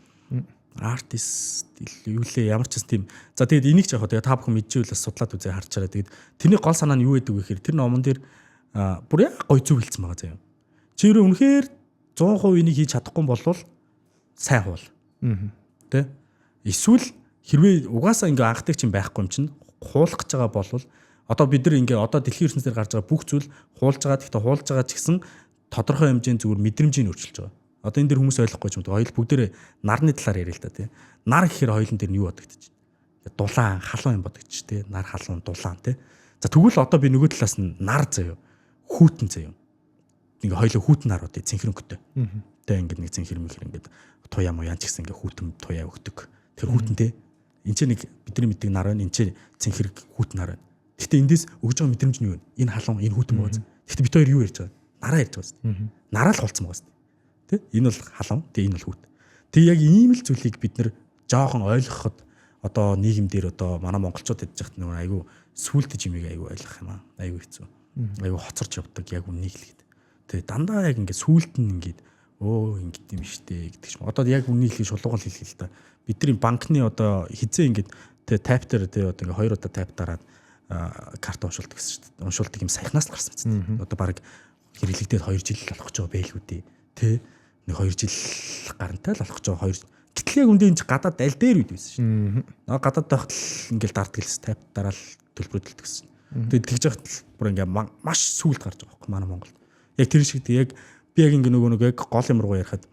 Артист юу лээ ямар ч тийм. За тэгээд энийг ч яг та бүхэн мэдчихвэл бас судлаад үзээ харчаарай. Тэгээд тэрний гол санаа нь юу байдаг вэ гэхээр тэр номон дээр бүр яг гой зүг хэлсэн байгаа заяа. Чи өөрөө үнэхээр 100% энийг хийж чадахгүй болвол сайн хуул. Тэ? Эсвэл хэрвээ угаасаа ингээ анхдаг чинь байхгүй юм чинь хуулах гэж байгаа болвол одоо бид нар ингээ одоо дэлхийн ертөнцийн дээр гарч байгаа бүх зүйл хуулж байгаа. Гэхдээ хуулж байгаа ч гэсэн тодорхой хэмжээнд зүгээр мэдрэмжийг өөрчилж байгаа. Одоо энэ дээр хүмүүс ойлгохгүй ч юм уу. Хоёул бүгдээрээ нарны талаар яриа л та тий. Нар гэхээр хоёулын дээр нь юу бодогдчих. Дулаан, халуун юм бодогдчих тий. Нар, халуун, дулаан тий. За тэгвэл одоо би нөгөө талаас нь нар заяа. Хүүтэн заяа. Ингээ хоёул хүүтэн нарууд тий цэнхэрөнгөтэй. Тэ ингээ нэг цэнхэрмэхэр ингээ туяа муян ч гэсэн ингээ хүүтэн туяа өгдөг. Тэр хүүтэн тий. Энд чинь нэг бидний мэддэг нар байна. Энд чинь цэнхэрэг хүүтэн нар байна. Гэхдээ эндээс өгж байгаа мэдрэмж нь юу вэ? Энэ халуун, энэ хүүтэн байгаа. Гэхдээ бид хоёр юу ярьж байгаа? Нараа ярьж байгаа. Нараа л холцсон байгаа. Энэ бол халуун, тэгээ энэ бол хүүт. Тэгээ яг ийм л зүйлийг бид нэр жоохон ойлгоход одоо нийгэмдэр одоо манай монголчууд ядж захт нэг айгүй сүултэж юмыг айгүй ойлгох юм аа. Айгүй хэцүү. Айгүй хоцорч явдаг яг үннийг л гээд. Тэгээ дандаа яг ингээд сүулт нь ингээд ингээд юм штэ гэдэг ч юм. Одоо яг үннийг хэлхий шулууган хэлхий л та. Бидний банкны одоо хизээ ингээд тайп дээр тэгээ одоо ингээд 2 удаа тайп дараад карт уншуулдаг гэсэн шүү дээ. Уншуулдаг юм саяхнаас л гарсан мэт. Одоо баг хэрэглэгдээд 2 жил болох гэж байгаа байлгүй дээ. Тэ нэг 2 жил гарантай л болох гэж байгаа 2. Гэтэл яг үндэ энэ гадаад аль дээр үйд байсан шин. Гадаад байхад л ингээл дарддаг л тайп дараал төлбөрөдөлт гэсэн. Тэгээд тэгж яхад л бүр ингээ маш сүулт гарч байгаа байхгүй манай Монголд. Яг тэр шиг яг би яг ингээ нөгөө яг гол юм руу ярихад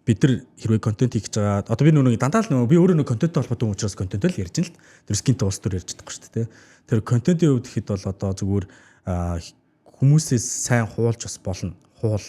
бид нар хэрвээ контент хийж байгаа одоо би нөгөө дандаа л би өөрөө нөгөө контенттэй холбоотой учраас контент л ярьж байна л. Тэр скинтэй улс төр ярьж байгаа шүү дээ. Тэр контентын хувьд ихэд бол одоо зүгээр хүмүүсээс сайн хуулж бас болно. Хуул.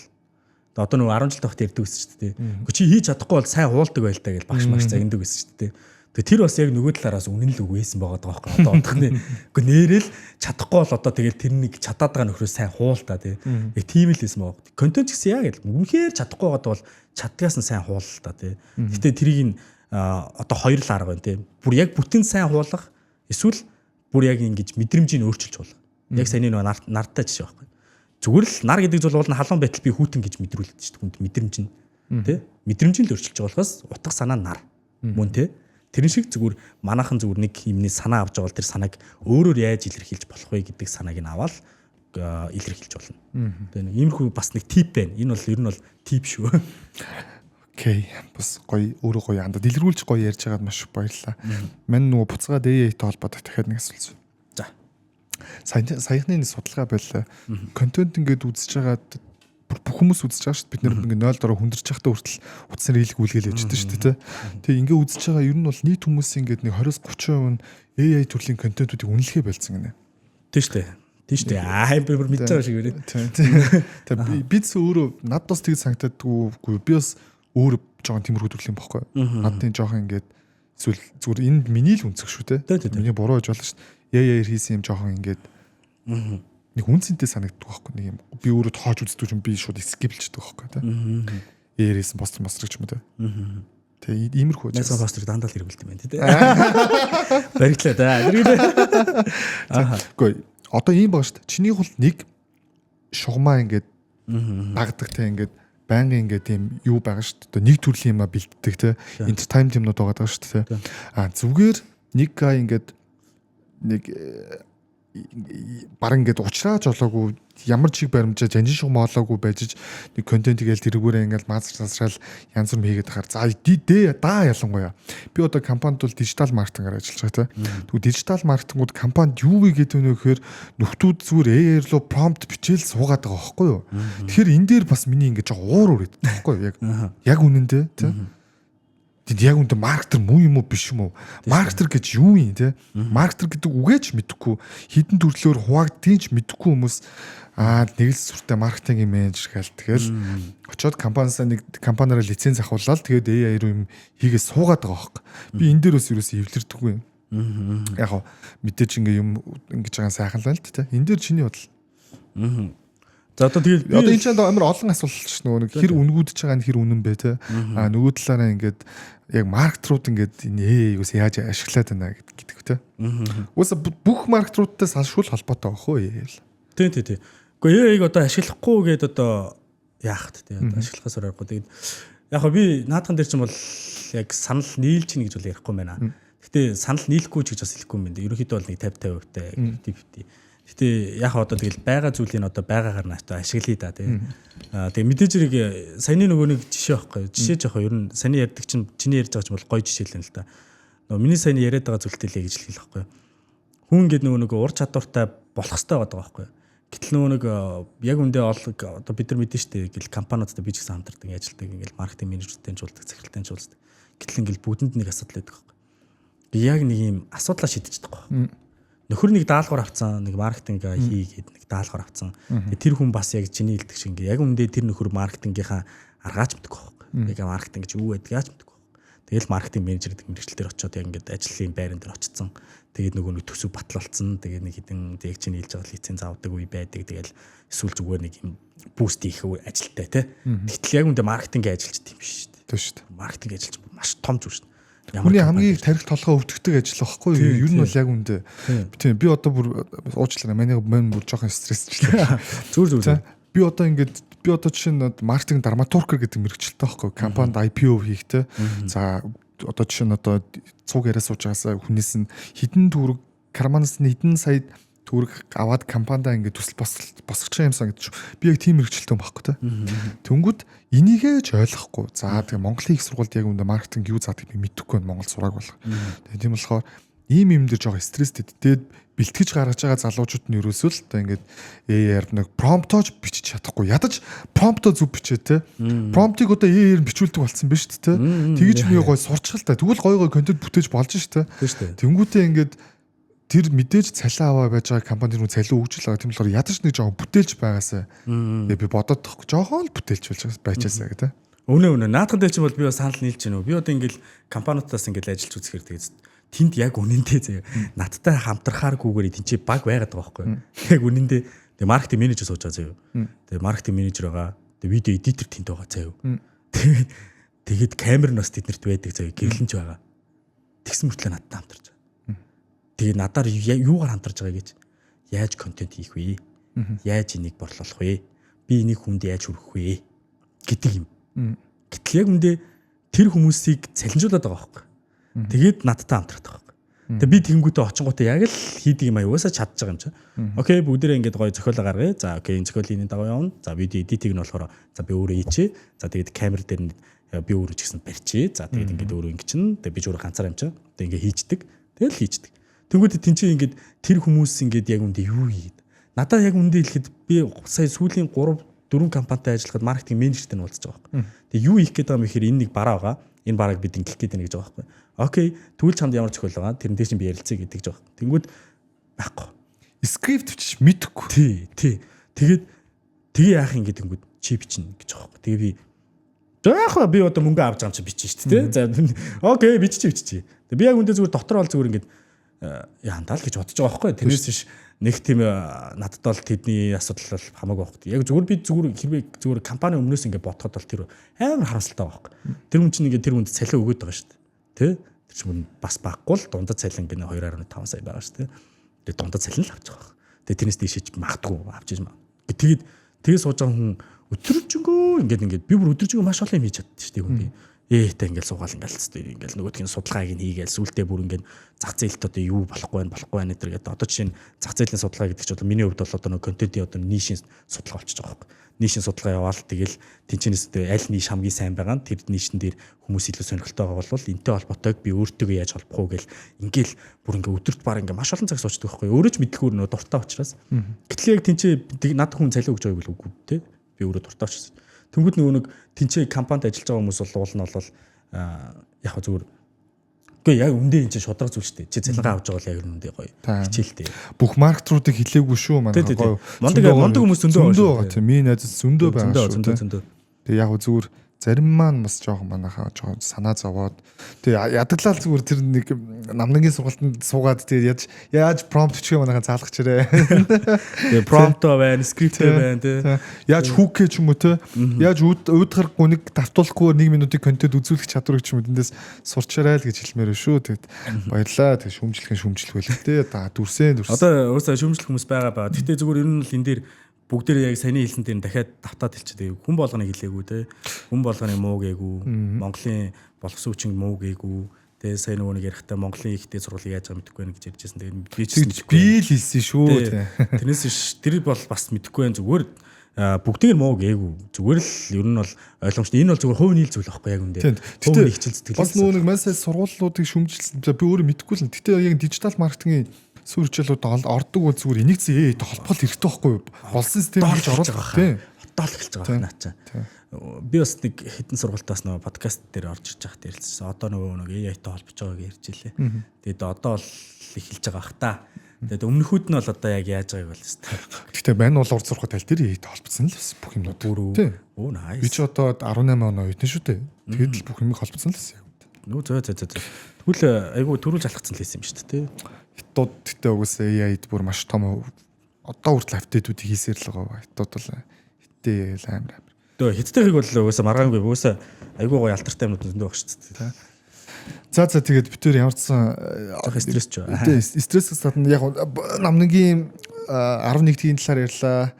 Одоо нөгөө 10 жил тахт ярьдаг гэсэн шүү дээ. Гэхдээ чи хийж чадахгүй бол сайн хуулдаг байлтаа гэж багш маш загнадаг гэсэн шүү дээ. Тэгээ тэр бас яг нөгөө талаараас үнэн л үгүйсэн байгаа байхгүй. Одоо одохны үгүй нэрэл чадахгүй бол одоо тэгэл тэр нэг чадаад байгаа нөхрөө сайн хуултаа тий. Яг тийм л байсан баг. Контент гэсэн яг л үнэхээр чадахгүй байгаа бол чаддгаас нь сайн хуултаа тий. Гэтэ тэрийг нь одоо хоёр л арга байна тий. Бүр яг бүтэн сайн хуулах эсвэл бүр яг ингэж мэдрэмжийг өөрчилж болох. Яг саяны нөгөө нарттай жишээ байхгүй. Зүгээр л нар гэдэг зүйл бол халуун байтал би хүүтэн гэж мэдрүүлдэг шүү дээ. Хүнд мэдрэмж нь тий. Мэдрэмж нь л өөрчилж байгаа болохоос утга санаа нар. Мөн тий. тэрэн шиг зүгээр манайхан зүгээр нэг юмний санаа авч байгаа бол тэр санааг өөрөөр яаж илэрхийлж болох вэ гэдэг санааг нь аваад илэрхийлж болно. Тэгээ иймэрхүү бас нэг тип байна. Энэ бол ер нь бол тип шүү. Окей. Бас гоё өөрөө гоё андаа дэлгэрүүлж гоё ярьж байгаад маш их баярлалаа. Мань нөгөө буцаад AI-тэй холбоотой дахиад нэг асуулт. За. Саяхны нэг судалгаа байлаа. Контент ингээд үзэж байгаад бүх хүмүүс үзэж байгаа шүү дээ. Бид нэр ингээд 0 дороо хүндэрч байхдаа хүртэл утасны рилэг үлгээл явждаг шүү дээ. Тэгээ ингээд үзэж байгаа ер нь бол нийт хүмүүсийн ингээд нэг 20-30% нь AI төрлийн контентуудыг үнэлэхээ болцсон гинэ. Тийм шүү дээ. Тийм шүү дээ. Би бүр мэдж байгаа шиг байна. Тэгээ бид өөрөө надад бас тэгж санагддаггүй. Би бас өөр жоохон тиймэрхүү төрлийн бохгүй. Надын жоохон ингээд эсвэл зүгээр энэ миний л үнцэх шүү дээ. Миний буруу гэж болно шүү дээ. AI хийсэн юм жоохон ингээд нэг үнцэнтэй санагддаг байхгүй нэг юм. Би өөрөө тоож үздэг юм би шууд скиплчдэг байхгүй тий. AI-сэн постэр ч юм уу тий. Тэгээ иймэрхүү. Найсаа постэр дандаа л хэрэгэлдэм байна тий. Баригдлаа да. Гэхдээ одоо ийм байгаа шүү дээ. Чиний хул нэг шугамаа ингээд дагдагтай ингээд байнгын ингээд тийм юу байгаа шүү дээ. Нэг төрлийн юм бэлддэг тий. Entertainment юмнууд байгаа шүү дээ. Зүгээр нэг гай ингээд нэг баг ингээд уучраач олоогүй ямар чиг баримжаа жанжин шугам олоогүй байж нэг контент гээл тэргүүрээ ингээд маазарсаал янз бүр хийгээд тахаар за даа ялангуяа би одоо компанид бол дижитал маркетингээр ажиллаж байгаа тийм. Тэгвэл дижитал маркетингууд компанид юу вэ гэдэг нь гэхээр нөхдүүд зүгээр AI руу промпт бичээл суугаад байгаа байхгүй юу. Тэгэхээр энэ дээр бас миний ингээд жоо уур үрээд байхгүй юу яг үнэндээ тийм. Тэд яг үнэндээ маркетер муу юм уу биш юм уу? Маркетер гэж юу юм те? Маркетер гэдэг үгээч мэдэхгүй хідэн төрлөөр хуваагддгийг ч мэдэхгүй хүмүүс нэг л сүртэй маркетингийн менежер гээл тэгэл очоод компаниараа лиценз авахуулаад тэгээд AI руу юм хийгээ суугаад байгаа байхгүй. Би энэ дээр бас юусэн эвлэрдэггүй юм. Яг хоо мэдээж ингээ юм ингэж байгаа сайхан л байна л те. Энэ дээр чиний бодол. За одоо тэгээд одоо энэ ч амар олон асуулт ш нөгөө хэр үнгүүдж байгаа нь хэр үнэн бэ те. Нөгөө талаараа ингээд яг маркетрууд ингээд энэ AI-гээс яаж ашиглаад байна гэдэг те. Уус бүх маркетруудтай салшгүй холбоотой байх уу AI л. Тийм. Гэхдээ AI-г одоо ашиглахгүй гээд одоо яах вэ те. Одоо ашиглахаас аргагүй. Тэгээд яг хоо би наадхан дээр чинь бол яг санал нийлж чинь гэж бол ярихгүй байна. Гэхдээ санал нийлэхгүй ч гэж бас хэлэхгүй юм байна. Ерөнхийдөө бол нэг 50-50%-тай 50-50. Гэтэ яг одоо тэгэл байгаа зүйлийг одоо байгаагаар нааштай ашиглая да тийм. Тэгээ мэдээж хэрэг саяны нөгөө нэг жишээ байхгүй. Жишээ жоох ер нь саяны ярьдаг чинь чиний ярьж байгаа ч бол гоё жишээ л юм л да. Нөгөө миний саяны яриад байгаа зүйлтэй л гэж хэлэх байхгүй. Хүн ингээд нөгөө ур чадвартай болох хэрэгтэй байгаа байхгүй. Гэтэл нөгөө нэг яг үндэ одоо бид нар мэдэн штэ гэл компаниудтай би ч гэсэн хамтардаг ажилтдаг ингээл маркетинг менежертэй жуулдаг, захиралтай жуулдаг. Гэтэл ингээл бүгдэнд нэг асуудал байдаг байхгүй. Яг нэг юм асуудлаа шийдэж байгаа байхгүй. Нөхөр нэг даалгавар авцсан, нэг маркетинг хийгээд нэг даалгавар авцсан. Тэгээ тэр хүн бас яг чиний хэлдэг шиг ингээ яг үндэ тэр нөхөр маркетингийнхаа аргаач мэддэг байхгүй. Яг маркетинг гэж юу байдгаач мэддэг байхгүй. Тэгэл маркетинг менежер гэдэг мэргэжил дээр очиод яг ингээд ажлын байран дээр очсон. Тэгээд нөгөө нэг төсөв батлуулсан. Тэгээд нэг хідэн яг чиний хэлж байгаа лиценз авдаг үе байдаг. Тэгэл эсвэл зүгээр нэг юм буст хийх ажилтай те. Тэгтэл яг үндэ маркетингийн ажилч тийм биш шүү дээ. Тийм шүү дээ. Маркетинг ажилч маш том зүйл шүү дээ. Хүний хамгийн тарих толгой өвдөгдөг ажил байхгүй юу? Ер нь бол яг үндэ. Тийм би одоо бүр уучлаарай. Манай бүр жоохон стрессчлээ. Зүгээр. Би одоо жишээ нь маркетинг драматургер гэдэг мэргэжилтэй байхгүй юу? Компанид IPO хийхтэй. За одоо жишээ нь одоо цуг яриа сууж байгаасаа хүнээс нь хідэн төгрөг карманаас нь хідэн сая төгрөг аваад компанидаа ингээд төсөл босгож байгаа юмсан гэж би яг тийм мэргэжилтэй байхгүй та. Тэнгүүд энийгээ ч ойлгохгүй. За тэгээ Монголын их сургуульд яг үндэ маркетинг юу заадаг би мэдэхгүй Монгол сураг болох. Тэгээ тийм болохоор ийм юм дээр жоохон стресстэй. Тэгээд бэлтгэж гаргаж байгаа залуучууд нь ерөөсөө л та ингээд AI-аар нэг промптож бичиж чадахгүй. Ядаж промптоо зөв бичээ те. Промптыг одоо AI-аар бичүүлдэг болсон биз дээ те. Тэгэж нэг гой сурчхал та. Тэгвэл гой контент бүтээж болж штэ. Тэнгүүтээ ингээд тэр мэдээж цалин аваа байж байгаа компани руу цалин өгч л байгаа. Тийм болохоор ядаж нэг жоохон бүтээлж байгаасаа би бодоод тахгүй жоохон л бүтээлж байчаасаа гэдэг. Үнэ. Наадхан дээр чинь бол би бас санал нийлж байна уу. Би одоо ингээл компаниудаас ингээл ажиллаж үзэхээр тэгээд тэнд яг үнэндээ заяа надтай хамтрахааргүйгээр тэнцээ баг байгаад байгаа байхгүй. Яг үнэндээ тэг маркетинг менежер сууж байгаа заяа. Тэг маркетинг менежер байгаа. Тэг видео эдитер тэнд байгаа заяа. Тэгээд камер нь бас тэднэрт байдаг заяа. Гэрлэнж байгаа. Тэгсэн мөртлөө надтай хамтарч байгаа. Тэгээд надаар юугаар хамтарч байгаа гэж яаж контент хийх вэ? Яаж энийг борлуулах вэ? Би энийг хүнд яаж хүргэх вэ? Гэдэг юм. Гэтэл яг үндэ тэр хүмүүсийг цалинжуулаад байгаа байхгүй. Тэгээд надтай хамтрах байхгүй. Тэгээд би тэнгүүтээ очингуудаа яг л хийдэг юм аяусаа чадж байгаа юм чи. Окей, бүгдээрээ ингээд гоё зохиолоо гаргая. За окей, энэ зохиолын дагуу явна. За видео эдитийг нь болохоор за би өөрөө хийчээ. За тэгээд камер дээр нь би өөрөө ч гэсэн барьчээ. За тэгээд ингээд өөрөө ингэ чин. Тэгээд би ч өөрөө ганцаар юм чи. Тэгээд ингээд хийждэг. Тэгэл хийждэг. Тэнгүүтээ тэнцээ ингээд тэр хүмүүс ингээд яг үндэ юу хийгээд. Надад яг үндэ хэлэхэд би сая сүүлийн 3-4 компанитай ажиллахад маркетинг менежертэй нь уулзаж байгаа байхгүй. Тэгээд юу хийх гээд байгаа юм гэхээр энэ нэг бараа байгаа. Энэ барааг бид ингэх гээд байна гэж байгаа байхгүй. Окей, тэгвэл чамд ямар зохиол байгаа? Тэрэн дээр чинь би ярилцъя гэдэг ч байгаа. Тэнгүүд байхгүй. Скрипт ч мэдэхгүй. Тий. Тэгээ яах юм гэдэг тэнгүүд чи бичнэ гэж байгаа байхгүй. Тэгээ би яах би одоо мөнгө авч байгаа юм чи бичнэ шүү дээ. За окей, биччихье. Тэгээ би яг үндэ зүгээр дотор бол зүгээр ингээд яандаа л гэж бодож байгаа байхгүй. Тэрнээс биш нэг тийм надад бол тэдний асуудал бол хамаагүй байхгүй. Яг зүгээр би зүгээр компани өмнөөс ингээд бодоход бол тэр амар харамсалтай байхгүй. Тэр хүн чинь ингээд тэр хүнд цалин өгöd байгаа шүү дээ. Тэ? Тэр чинь бас баггүй л дундад цалин гэнэ 2.5 сая байгаа шүү дээ. Тэгээ дундад цалин л авч байгаа. Тэгээ тэрнээс дээшээ магадгүй авч иж маа. Тэгээд сууж байгаа хүн өдрөжөнгөө ингээд би бүр өдрөжөнгөө маш олон юм хийж чаддаг шүү дээ хүн би. Ээтэй ингээд суугаал ингээд л хэвээр ингээд нөгөөдгийн судалгааг нь хийгээл сүултээ бүр ингээд зах зээлд одоо юу болохгүй байна гэдэг. Одоо жишээ нь зах зээлийн судалгаа гэдэг чинь одоо миний хувьд бол одоо нэг контентын одоо нишийн судалгаа болчихж байгаа байхгүй. Нишийн судалгаа яваал тэгэл тэнцэнэс аль ниш хамгийн сайн байгаа нь тэр нишэн дээр хүмүүс илүү сонирхолтой байгаа бол энтэй холбоотойг би өөртөө яаж холбох уу гэл ингээл бүр ингээ өдөрт баг ингээ маш олон цаг суучдаг байхгүй. Өөрөө ч мэдлгүй нөө дуртай учраас. Гэтэл яг тэнцээ надад хүн цалин өгч байвал үгүй те. Би өөрөө дуртай учраас. Тэнгүүд нөгөө нэг тэнцээ компанид ажиллаж байгаа хүмүүс бол уул нь бол яг зүгээр үгүй яг үндэ энэ чинь шудраг зүйл шүү дээ. Чи цалингаа авч байгаа бол яг үндэ гоё. Хичээлтэй. Бүх маркетруудыг хэлээгүй шүү манай гоё. Мондөг хүмүүс зөндөө байгаа тийм. Миний найз зөндөө байгаа шүү. Тэгээ яг зүгээр зарим маань бас жоохон манайхаа жоохон санаа зовоод тэгээ ядаглал зүгээр тэр нэг намныгийн сургалтанд суугаад тэгээ яаж промпт бичих манайхаа заалгах чирээ. Тэгээ промпт байна, скрипт байна тий. Яаж хүүкээ ч юм уу те. Яаж уудгарахгүй нэг давтуулахгүй 1 минутын контент үзүүлэх чадварыг ч юм уу тэндээс сурчаарай л гэж хэлмээр шүү. Тэгээд баярлаа. Тэгээ шүүмжлэх байлээ те. Дүрсэн. Одоо уусаа шүүмжлэх хүмүүс байгаа. Гэтэ зүгээр ер нь л энэ дээр бүгдээ яг саяны хэлсэн дээр дахиад давтаад хэлчихдэг. Хүн болгоны хэлээгүй те. Хүн болгоны муу гээгүй. Монголын боловсон хүчин муу гээгүй. Тэгээ сая нөгөө нэг ярихтаа Монголын ихтэй сургуулийг яаж байгаа мэдэхгүй байна гэж ярьжсэн. Тэгээ би ч би л хэлсэн шүү те. Тэрнээс тэр бол бас мэдэхгүй байна. Зүгээр бүгдийг нь муу гээгүй. Зүгээр л ер нь бол ойлгомжтой. Энэ бол зүгээр хувь нийл зүйл байхгүй яг үндэ. Хувь нийл хичээл сэтгэл. Бас нөгөө нэг масаа сургуулиудыг шүмжилсэн. Би өөрөө мэдэхгүй л. Гэтэ яг дижитал маркетингийн сүрчэлүүд ордог бол зүгээр энийг зээ толбол хэрэгтэй байхгүй юу? Болсон систем хийж оруулах тийм. Хотоол эхэлж байгаа наачаа. Би бас нэг хэдэн сургуультаас нөгөө подкаст дээр орж ирж байхад ярилцсан. Одоо нөгөө нэг AI-тай холбож байгааг ярьж илээ. Тэгээд одоо л эхэлж байгаа бах та. Тэгээд өмнөхүүд нь бол одоо яг яаж байгааг бол хэвээр. Гэхдээ мань бол урд сургууль тал дээр AI-тай холбосон л байсан бүх юмнууд. Оо nice. Би ч одоо 18 оноо үйдэн шүү дээ. Тэгээд л бүх юмыг холбосон л байсан. Нүү зөө. Тэгвэл айгу төрүүлж алхацсан л байсан юм шүү дээ. Хятад гэхдээ угсаа AI-д бүр маш том одоо хүртэл апдейтүүд хийсээр л байгаа. Хятад бол хиттэй амар. Тэгээ хиттайхыг бол угсаа маргаангүй угсаа айгуу гоё алтартай юмнууд зөндөө багш дээ. За тэгээд бид төр ямарсан стресс ч байна. Стрессээс гадна яг намныгийн 11-ийн талаар ярьлаа.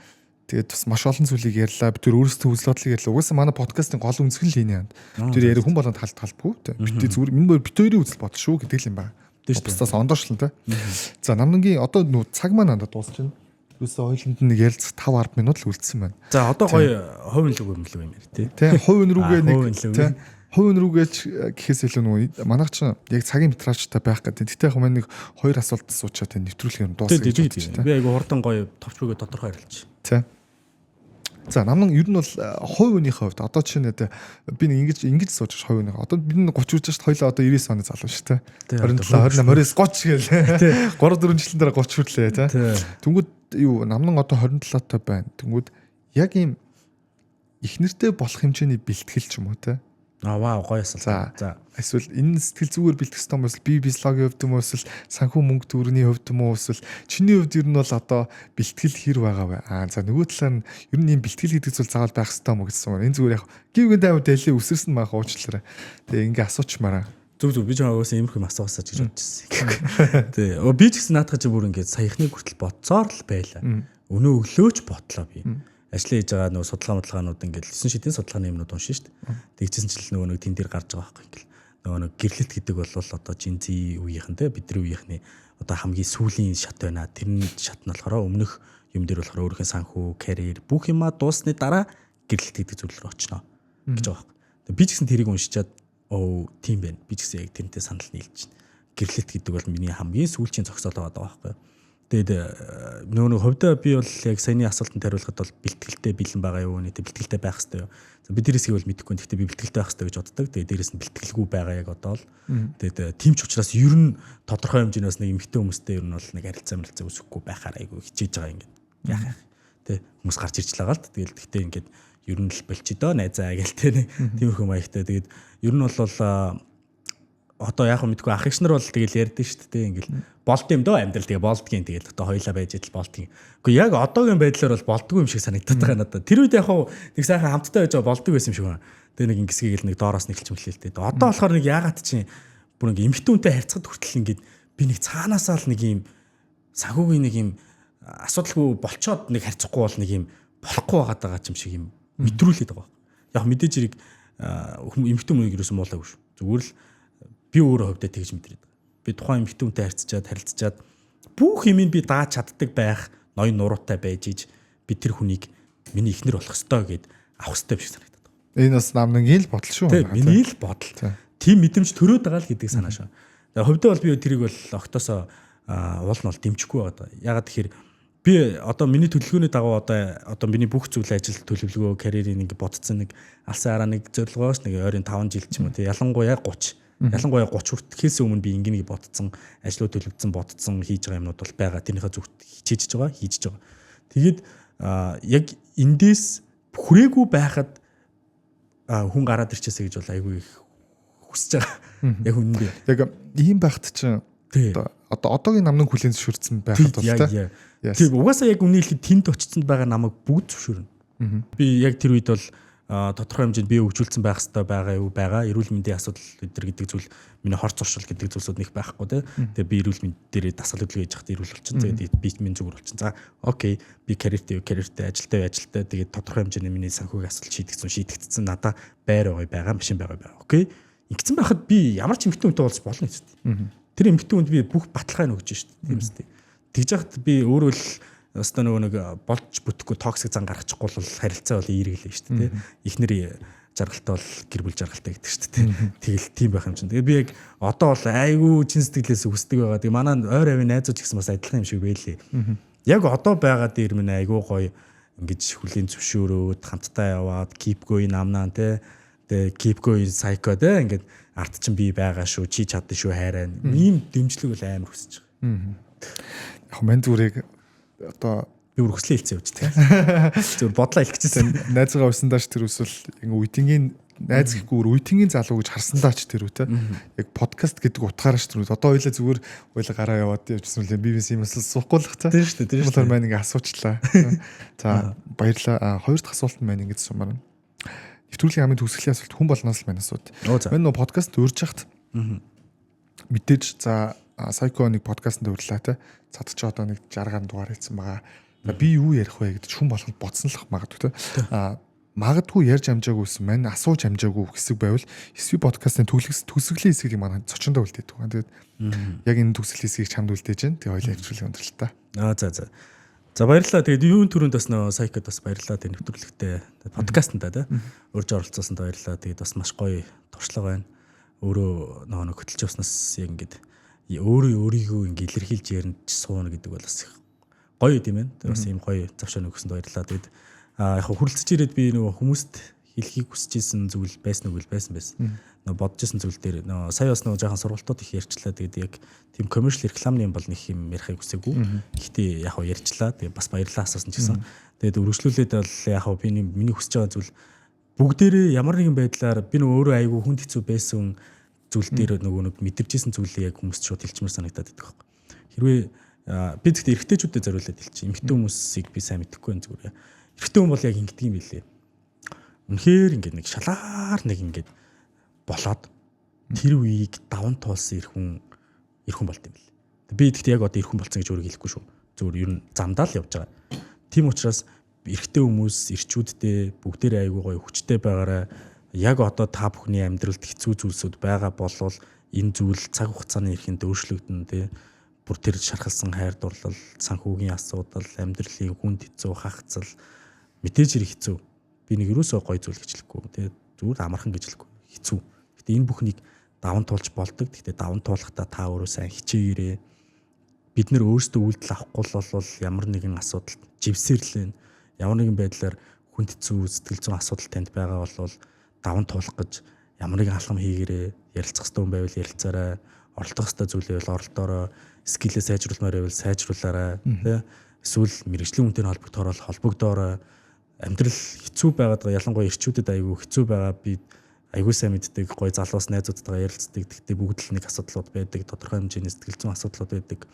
Тэгээд бас маш олон зүйлийг ярьлаа. Бид төр өөрсдөө үзэл бодлыг ярьлаа. Угаасаа манай подкастын гол үнсгэл энэ юм. Бид төр ярих хүн болгонд халбгүй. Бид зүгээр минь бид хоёрын үзэл бодол шүү гэдэг юм байна. Бусдаас ондоошлон те. За намныгийн одоо нүү цаг маань надад дуусчихна. Юусе ойлонд нэг ярилцах 5-10 минут л үлдсэн байна. За одоо гоё хувийн лүг юм тий. Тэ хувийн рүүгээ нэг тий. Хувийн рүүгээ гэхээс илүү нөгөө манайх ч яг цагийн метражтай байх гэдэг. Тэгтээ яг маань нэг 2 асуулт асуучаад нэвтрүүлэх юм дуусгаж. Би айгу хурдан гоё товч бүгээ тодорхой харилж. Тий. За намнан ер нь бол хувь хүнийхээ хувьд одоо чинь би нэг ингэж сууж хувь хүнийхээ одоо бид 30 үржиж хоёлаа одоо 99 оны залуу шүү дээ. 27 28 29 30 гээл 3 4 жилийн дараа 30 хүрлээ тий. Тэнгүүд юу намнан одоо 27 та байна. Тэнгүүд яг ийм их нэртэй болох хэмжээний бэлтгэл ч юм уу тий. Вау гоё асуулт. За эсвэл энэ сэтгэл зүгээр бэлтгэх ёстой юм эсвэл би бизнесийн хувьд юм уу эсвэл санхүү мөнгө төгрөгийн хувьд юм уу эсвэл чиний хувьд ер нь бол одоо бэлтгэл хэр байгаа вэ? За нөгөө талаар нь ер нь ийм бэлтгэл гэдэг зүйл заавал байх ёстой юм гэсэн юм. Энэ зүгээр яг гівгэн тайван дэлээ үсэрсэн маах уучлаарай. Тэгээ ингээ асуучмаараа. Зүг би ч байгаас иймэрхүү юм асуусаач гэж бодчихсон. Тий. Би ч гэсэн наадах чи бүр ингээ саяхны хүртэл бодцоор л байлаа. Өнөө өглөөч ботлоо би. Ажил хийж байгаа нөгөө судалгаанууд ингээд 9 шидийн судалгааны юмнууд уншин шүү дээ. Тэгчихсэн чил нөгөө нэг тэн дээр гарч байгаа байхгүй ингээл. нөгөө нэг гэрлэлт гэдэг бол одоо жинзи үеийнхэн те бидний үеийнхний одоо хамгийн сүүлийн шат байна. Тэрний шат нь болохоор өмнөх юм дээр болохоор өөрийнхөө санхүү, карьер бүх юмаа дуусны дараа гэрлэлт гэдэг зүйл рүү очно гэж байгаа юм. Би ч гэсэн тэрийг уншичаад тийм байна. Би ч гэсэн яг тэрнтэй санал нийлж байна. Гэрлэлт гэдэг бол миний хамгийн сүүлчийн зогсоол байгаа байхгүй юу. Тэгээд нөгөө хувьдаа би бол яг саяны асуултанд хариулахад бол бэлтгэлтэй бэлэн байгаа юу, нийт бэлтгэлтэй байх хэрэгтэй юу. Би дээрээсээ бол мэдэхгүй. Гэхдээ би бэлтгэлтэй байх хэрэгтэй гэж боддог. Тэгээд дээрээс нь бэлтгэлгүй байгаа яг одоо л. Тэгээд тийм ч учраас ер нь тодорхой хэмжээнээс нэг эмэгтэй хүмүүстэй ер нь бол нэг харилцаа үүсэхгүй байхаар айгүй хичээж байгаа юм ингээд. Яах юм. Тэ хүмүүс гарч ирж байгаа л т. Тэгэл гэхдээ ингээд ер нь л болчих доо найзаа гээл тэ нэг тиймэрхүү маягтай. Тэгээд ер нь бол одоо яг мэдгүй ах эгч нар бол тэгэл ярьдэн шүү дээ ингээл болд юм дөө амьдрал тэгээ болдгийн тэгэл одоо хоёлаа байж идэл болдгийн. Гэхдээ яг одоогийн байдлаар бол болдгүй юм шиг санагдаад байгаа надад. Тэр үед яг нэг сайхан хамттай байж байгаа болдог байсан юм шиг байна. Тэгээ нэг ингэсгийг л нэг доороос нэглэж мөлий л дээ. Одоо болохоор нэг ягаад чинь бүр ингээ эмхтэн үнтэй харьцахад хүртэл ингээд би нэг цаанаасаа л нэг юм санхүүгийн нэг юм асуудалгүй болцоод нэг харьцахгүй бол нэг юм болохгүй байгаа юм шиг юм мэдрүүлээд байгаа. Яг мэдээж хэрэг эмхтэн мөнийг юусэн муулаагүй шүү. Зүгээр л би өөрөө хувьдаа тэгж мэдрээд байгаа. Би тухайн эмэгтэй хүнтэй харилцаад бүх юмыг би дааж чаддаг байх ноён нуруутай байж иж би тэр хүнийг миний эхнэр болох ёстой гэд авах ёстой биш санагдаад байна. Энэ бас намныгийн л бодол шүү. Тийм миний л бодол. Тийм мэдрэмж төрөөд байгаа л гэдэг санаа шүү. Тэгээ хувьдаа бол би тэрийг бол огтосоо уул нь бол дэмжихгүй байгаа. Ягаад тэгэхээр би одоо миний төлөвлөгөөний дагуу одоо миний бүх зүйл ажил төлөвлөгөө карьерийн нэг бодцсон нэг алсын араа нэг зорилгоос нэг ойрын 5 жил ч юм уу. Ялангуяа 30 хүртэхээс өмнө би ингэнийг бодцсон ажлууд төлөвлөсөн хийж байгаа юмнууд бол байгаа. Тэрнийхээ зүгт хийж байгаа. Тэгээд яг эндээс хүрээгүй байхад хүн гараад ирчээсэ гэж бол айгүй их хүсэж байгаа. Яг үнэндээ. Яг ийм байхад чинь одоо одоогийн намныг хүлээн зөвшөөрсөн байхад бол тийм угаасаа яг үнэ хэлэхэд тэнд очицсонд байгаа намайг бүгд зөвшөөрнө. Би яг тэр үед бол тодорхой хэмжээнд бие хөгжүүлсэн байх хэрэгтэй байгаа юу байгаа. Эрүүл мэндийн асуудал өдр гэдэг зүйл миний хор зуршил гэдэг зүйлсүүд нэг байхгүй тий. Тэгээ би эрүүл мэнд дээр дасгал хөдөлгөөн хийж хахад эрүүл болчихсон. Тэгээд би минь зүгээр болчихсон. За окей би карьертэй ажилтай. Тэгээд тодорхой хэмжээний миний санхүүгийн асуудал шийдэгдсэн. Надаа байр байгаа машин байгаа. Окей. Ингэсэн байхад би ямар ч эмэгтэй хүнтэй уулзах болно гэсэн. Тэр эмэгтэй хүнд би бүх баталгааг нь өгч шүү дээ. Тийм үстэй. Тэгж яхад би өөрөө л өстө нэг болж бүтэхгүй токсик зан гаргачихгүй бол харилцаа бол эергэлээ шүү дээ. Эхнэр жаргалтай бол гэр бүл жаргалтай гэдэг шүү дээ. Тэгэл тийм байх юм чинь. Тэгээ би яг одоо бол айгүй чин сэтгэлээс хүсдэг байгаа. Тэгээ манай ойр авийн найзууд ч гэсэн бас адилхан юм шиг байлээ. Яг одоо байгаа дээр минь айгүй гоё ингэж хүлийн зөвшөөрөөд хамтдаа яваад keep going намнаа те. Тэгээ keep going psycho те ингээд арт чинь би байгаа шүү чи чадсан шүү хайраа. Ийм дэмжлэг бол амар хүсэж байгаа. Яг мэн зүрийг одоо би үргэлжлээ хэлцээ явж тийм. Зүгээр бодлоо хэлэх гэжсэн. Найзгаа уйсандаач тэр үсвэл үеийнгийн найз гэхгүй үеийнгийн залуу гэж харсандаач тэр үтэй. Яг подкаст гэдэг утгаараач тэр одоо хоёлаа зүгээр хоёлаа гараа яваад явжсэн үлээ би юм суухгүй л хацаа. Тийм шүү дээ. Тэр маань ингээ асуучлаа. За баярлаа. Хоёр дахь асуулт нь маань ингэж сумаар. Нэвтрүүлгийн хамгийн төгсгөлийн асуулт хүн болноос л маань асууд. Мань нөө подкаст урьж хахад мэдээж за Psycho нэг подкастт урьлаа те. Цадч одоо нэг 60 дугаар хэлсэн байгаа. Би юу ярих вэ гэдэг хүн болгонд бодсон л магадгүй те. Магадгүй ярьж амжаагүйсэн маань асууж амжаагүй хэсэг байвал SV подкастын төгсгөлийн хэсгийг маань цочондоо үлдээд байгаа. Тэгээд яг энэ төгсгөлийн хэсгийг чамд үлдээж байна. Тэгээ хоёлаа хэвчлэх өндөрлөлт та. За. За баярлалаа. Тэгээд юун түрүүнд бас нөө Psycho-д бас баярлалаа. Тэгээд нэвтрүүлэгтээ подкастнда те. Урьж оролцоосонд баярлалаа. Тэгээд бас маш гоё туршлага байна. Өөрөө нөгөө хөтөлж явснаас яг ингээд өөрийгөө ингээ илэрхийлж ярина сууна гэдэг бол бас гоё юм байна. Тэр бас ийм гоё завшаа нөгсөнд баярлалаа. Тэгээд яг хүрэлцэж ирээд би нөгөө хүмүүст хэлхийг хүсэж исэн зүйл байсан. Нөгөө бодож исэн зүйл дээр нөгөө сая бас нөгөө жоохон сургалтууд их ярьчлаа. Тэгээд яг тийм commercial рекламны юм бол нэг юм ярихыг хүсээгүй. Гэхдээ яг ярьчлаа. Тэгээд бас баярлалаа асуусан ч гэсэн. Тэгээд өргөжлүүлээд бол яг би миний хүсэж байгаа зүйл бүгдээрээ ямар нэгэн байдлаар би нөгөө өөрөө айгүй хүнд хэцүү байсан зүйл дээр нөгөө нэг мэдэрчсэн зүйлээ яг хүмүүст шууд хэлчмээр санагдаад байдаг байхгүй. Хэрвээ би зөвхөн эрэгтэйчүүдэд зориулаад хэлчих. Эмэгтэй хүмүүсийг би сайн мэдэхгүй байна зүгээр. Эрэгтэй хүн бол яг ингэдэг юм билээ. Үнэхээр ингээд нэг шалаар нэг ингээд болоод тэр үеийг даван туулсан эр хүн болт юм билээ. Би тэгтээ яг одоо эр хүн болсон гэж өөрөө хэлэхгүй шүү. Зүгээр ер нь замдаа л явж байгаа. Тийм учраас эрэгтэй хүмүүс эрчүүдтэй бүгдээрээ айгүй гоё хүчтэй байгаараа яг одоо та бүхний амьдралд хэцүү зүйлсүүд байгаа болвол энэ зүйл цаг хугацааны эрхэнд өөрчлөгдөн тий. Бүр тэр шархалсан хайр дурлал, санхүүгийн асуудал, амьдралын хүнд хэцүү, хагцал мэдээж хэрэг хэцүү. Би нэг юусоо гой зүйл гэж хэлэхгүй тий. Зүгээр амархан гэж хэлэхгүй. Хэцүү. Гэтэ энэ бүхнийг даван туулж болдог. Гэтэ даван туулахдаа та өөрөө сайн хичээгээрээ. Бид нэр өөрсдөө үйлдэл авахгүй бол ямар нэгэн асуудалд живсэрлэн, ямар нэгэн байдлаар хүнд хэцүү, сэтгэл зүйн асуудал танд байгаа бол даван туулах гэж ямар нэгэн алхам хийгээрээ, ярилцах хэрэгтэй хүн байвал ярилцаарай, оролдох хэрэгтэй зүйл байвал оролдоорой, скиллээ сайжруулмаар байвал сайжруулаарай, тий. Эсвэл мэрэгжлийн хүнтэй холбогдохоор холбогдоорой. Амьдрал хэцүү байгаад байгаа, ялангуяа эрчүүдэд айгүй хэцүү байгаа. Би айгүй сайн мэддэг, гой залуус найзуудтайгаа ярилцдаг. Тэгтээ бүгд л нэг асуудлууд байдаг, тодорхой хэмжээний сэтгэл зүйн асуудлууд байдаг.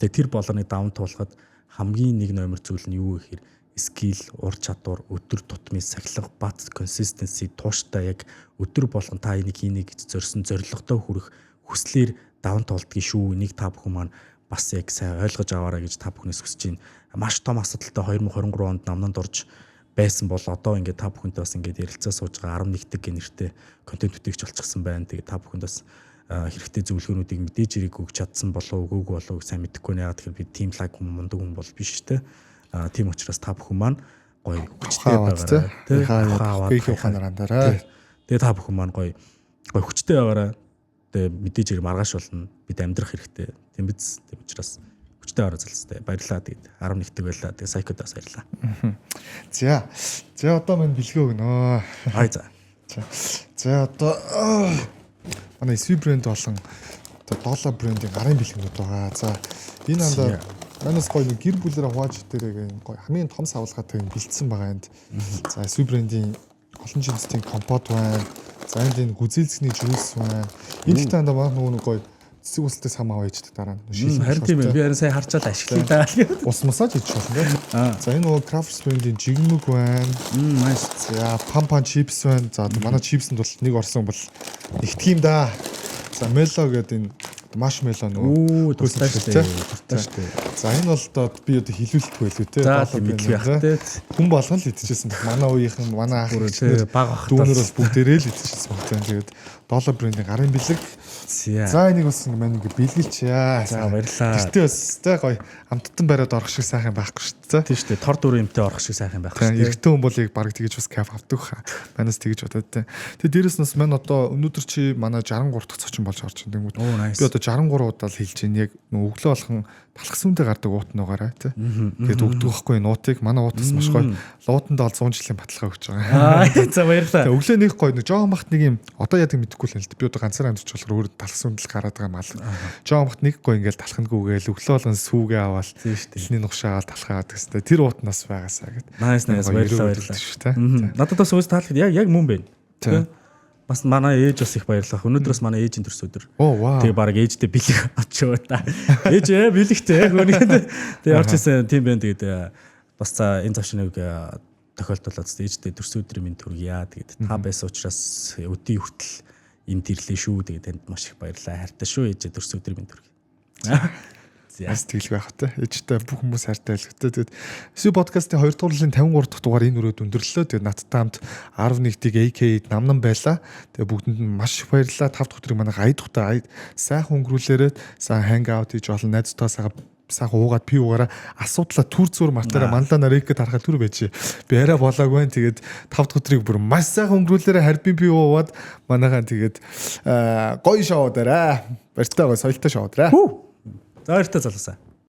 Тэгээ тэр болгоныг даван туулахад хамгийн нэг номер зүйл нь юу гэхээр скил, ур чадвар, өдөр тутмын сахилга, бат консистенси тууштай яг өдөр болгон та энийг хийнэ гэж зорьсон зорилготой хүрэх хүслээр даван туулдгийг шүү. Энийг та бүхэн маань бас яг сайн ойлгож аваарай гэж та бүхнээс хүсэж байна. Маш том асуудалтай 2023 онд намнанд орж байсан бол одоо ингээд та бүхэнтэй бас ингээд ярилцаа сууж байгаа 11 гэх нэртэй контент бүтээгч болчихсон байна. Тэгээ та бүхэнд бас хэрэгтэй зөвлөгөөнүүдийг мэдээж хэрэг өгч чадсан болов уу, үгүй болов уу сайн мэдэхгүй нэ. Тэгэхээр би team like хүн мундаг хүн бол биш те. Тийм учраас та бүхэн маань гоё хүчтэй байгаарай. Тэ их ухаанаар андараа. Тэгээ та бүхэн маань гоё хүчтэй байгаарай. Тэгээ мэдээж хэрэг маргааш болно. Бид амьдрах хэрэгтэй. Тийм биз. Тийм учраас хүчтэй байгаарай залстай. Баярлалаа. Тэгээд 11-т байлаа. Тэгээ сайкодоос баярлалаа. За одоо мань бэлгээ өгнө. Хай за. За одоо манай SV брэнд болон доллар брендийн гарын бэлгэнүүд байгаа. За энэ андаа манайс гоё гэр бүлэрээ хувааж дээрээ гоё хамгийн том савлгаатай бэлдсэн байгаа энд. За SV брендийн олон жилийн компот байна. За энэ гүзээлцний жуус байна. Энэ ихтэй андаа маань нөгөө гоё цэцэг устай сам аваа ичдэг дараа нь. Харин тийм ээ. Би харин сайн харчаад ашиглая даа. Ус массаж хийж болно тийм. За энэ нөгөө Craft brand-ийн жигмэг байна. Nice. За пампан чипс байна. За манай чипсэнд бол нэг орсон бол ихтгэх юм да. За мело гэдэг энэ маршмеллоу нөгөө тустай шүү дээ. За энэ бол одоо би одоо хилүүлдэг байлгүй те. За тийм байх те. Хүн болгон л идчихсэн. Манай үеийнхэн, манай ах ихнэр баг дүүнэр бол бүгдээрээ л идчихсэн баг. Тэгээд доллар брендийн гарын бэлэг. За энийг бас маань ингэ бэлгэлчээ. За баярлалаа. Тэртээ бас те гоё амттан бариад орох шиг сайхан байхгүй шүү дээ. Тийм шүү дээ. Тор дүр юмтай орох шиг сайхан байх шүү дээ. Эрэгтэй хүн бол яг баг тэгэж бас кайф авдаг хаа. Манайс тэгэж бодоод те. Тэгээд дээрэс нь маань одоо өнөөдөр чи манай 63 дахь цочин болж орж байна. Би одоо 63 удаа л хэлж байна. Яг өглөө болгон талхсүнтэй гардаг уут нугаараа те. Тэгээд өгдөг байхгүй нуутыг манай уутас маш гоё. Луудандаа бол 100 жилийн баталгаа өгч байгаа. За баярлалаа. Өглөө нэг гоё нэг жоохон бахт нэг юм одоо яадаг мэдэхгүй л байна л да. Би одоо ганцаараа амьдч болохоор өөр талхсүндэл гараад байгаа мал. Жоохон бахт нэг гоё ингээл талхангүйгээл өглөө болгон сүүгээ аваад эхний нухшаагаал талхаад гэстэй. Тэр уутнаас байгаасаа гэд. Nice баярлалаа. Надад бас өөс таалах яг мөн байна. Бас манай ээж бас их баярлах. Өнөөдөр бас манай ээжийн төрс өдөр. Тэгээ баг ээжтэй бэлэг авчаа та. Ээж бэлэгтэй яг өнөөдөр. Тэгээ орчсон тийм байна. Тэгээд бас за энэ завшныг тохиолдуулаад ээжтэй төрс өдрийн минь төргийа. Тэгээд та байсан учраас өдий хүртэл энд ирлээ шүү. Тэгээд танд маш их баярлалаа. Хайртай шүү ээж төрс өдрийн минь төргий. Яс тэгэл байх та. Ээжтэй бүх хүмүүс хайртай байлгатай. Тэгээд SV подкастын 2 дугаар жилийн 53 дахь дугаар энэ өрөөд өндөрлөө. Тэгээд надтай хамт 11-ийг AK намнан байлаа. Тэгээд бүгдэнд нь маш их баярлалаа. 5 дахь өдрийг манай аяд тухтай сайхан өнгөрүүлээрээ сайн ханг аут хийж олон найзтайгаа сайхан уугаад пив уугаараа асуудлаа түр зур мартаараа манлаа нарийгэд харахад түр байж. Би арай болоогүй. Тэгээд 5 дахь өдрийг бүр маш сайхан өнгөрүүлээрээ харбин пив уугаад манайхаа тэгээд гоё шоудаараа. Баяртай гоё соёлтой шоудаараа. За баяртай залуусаа.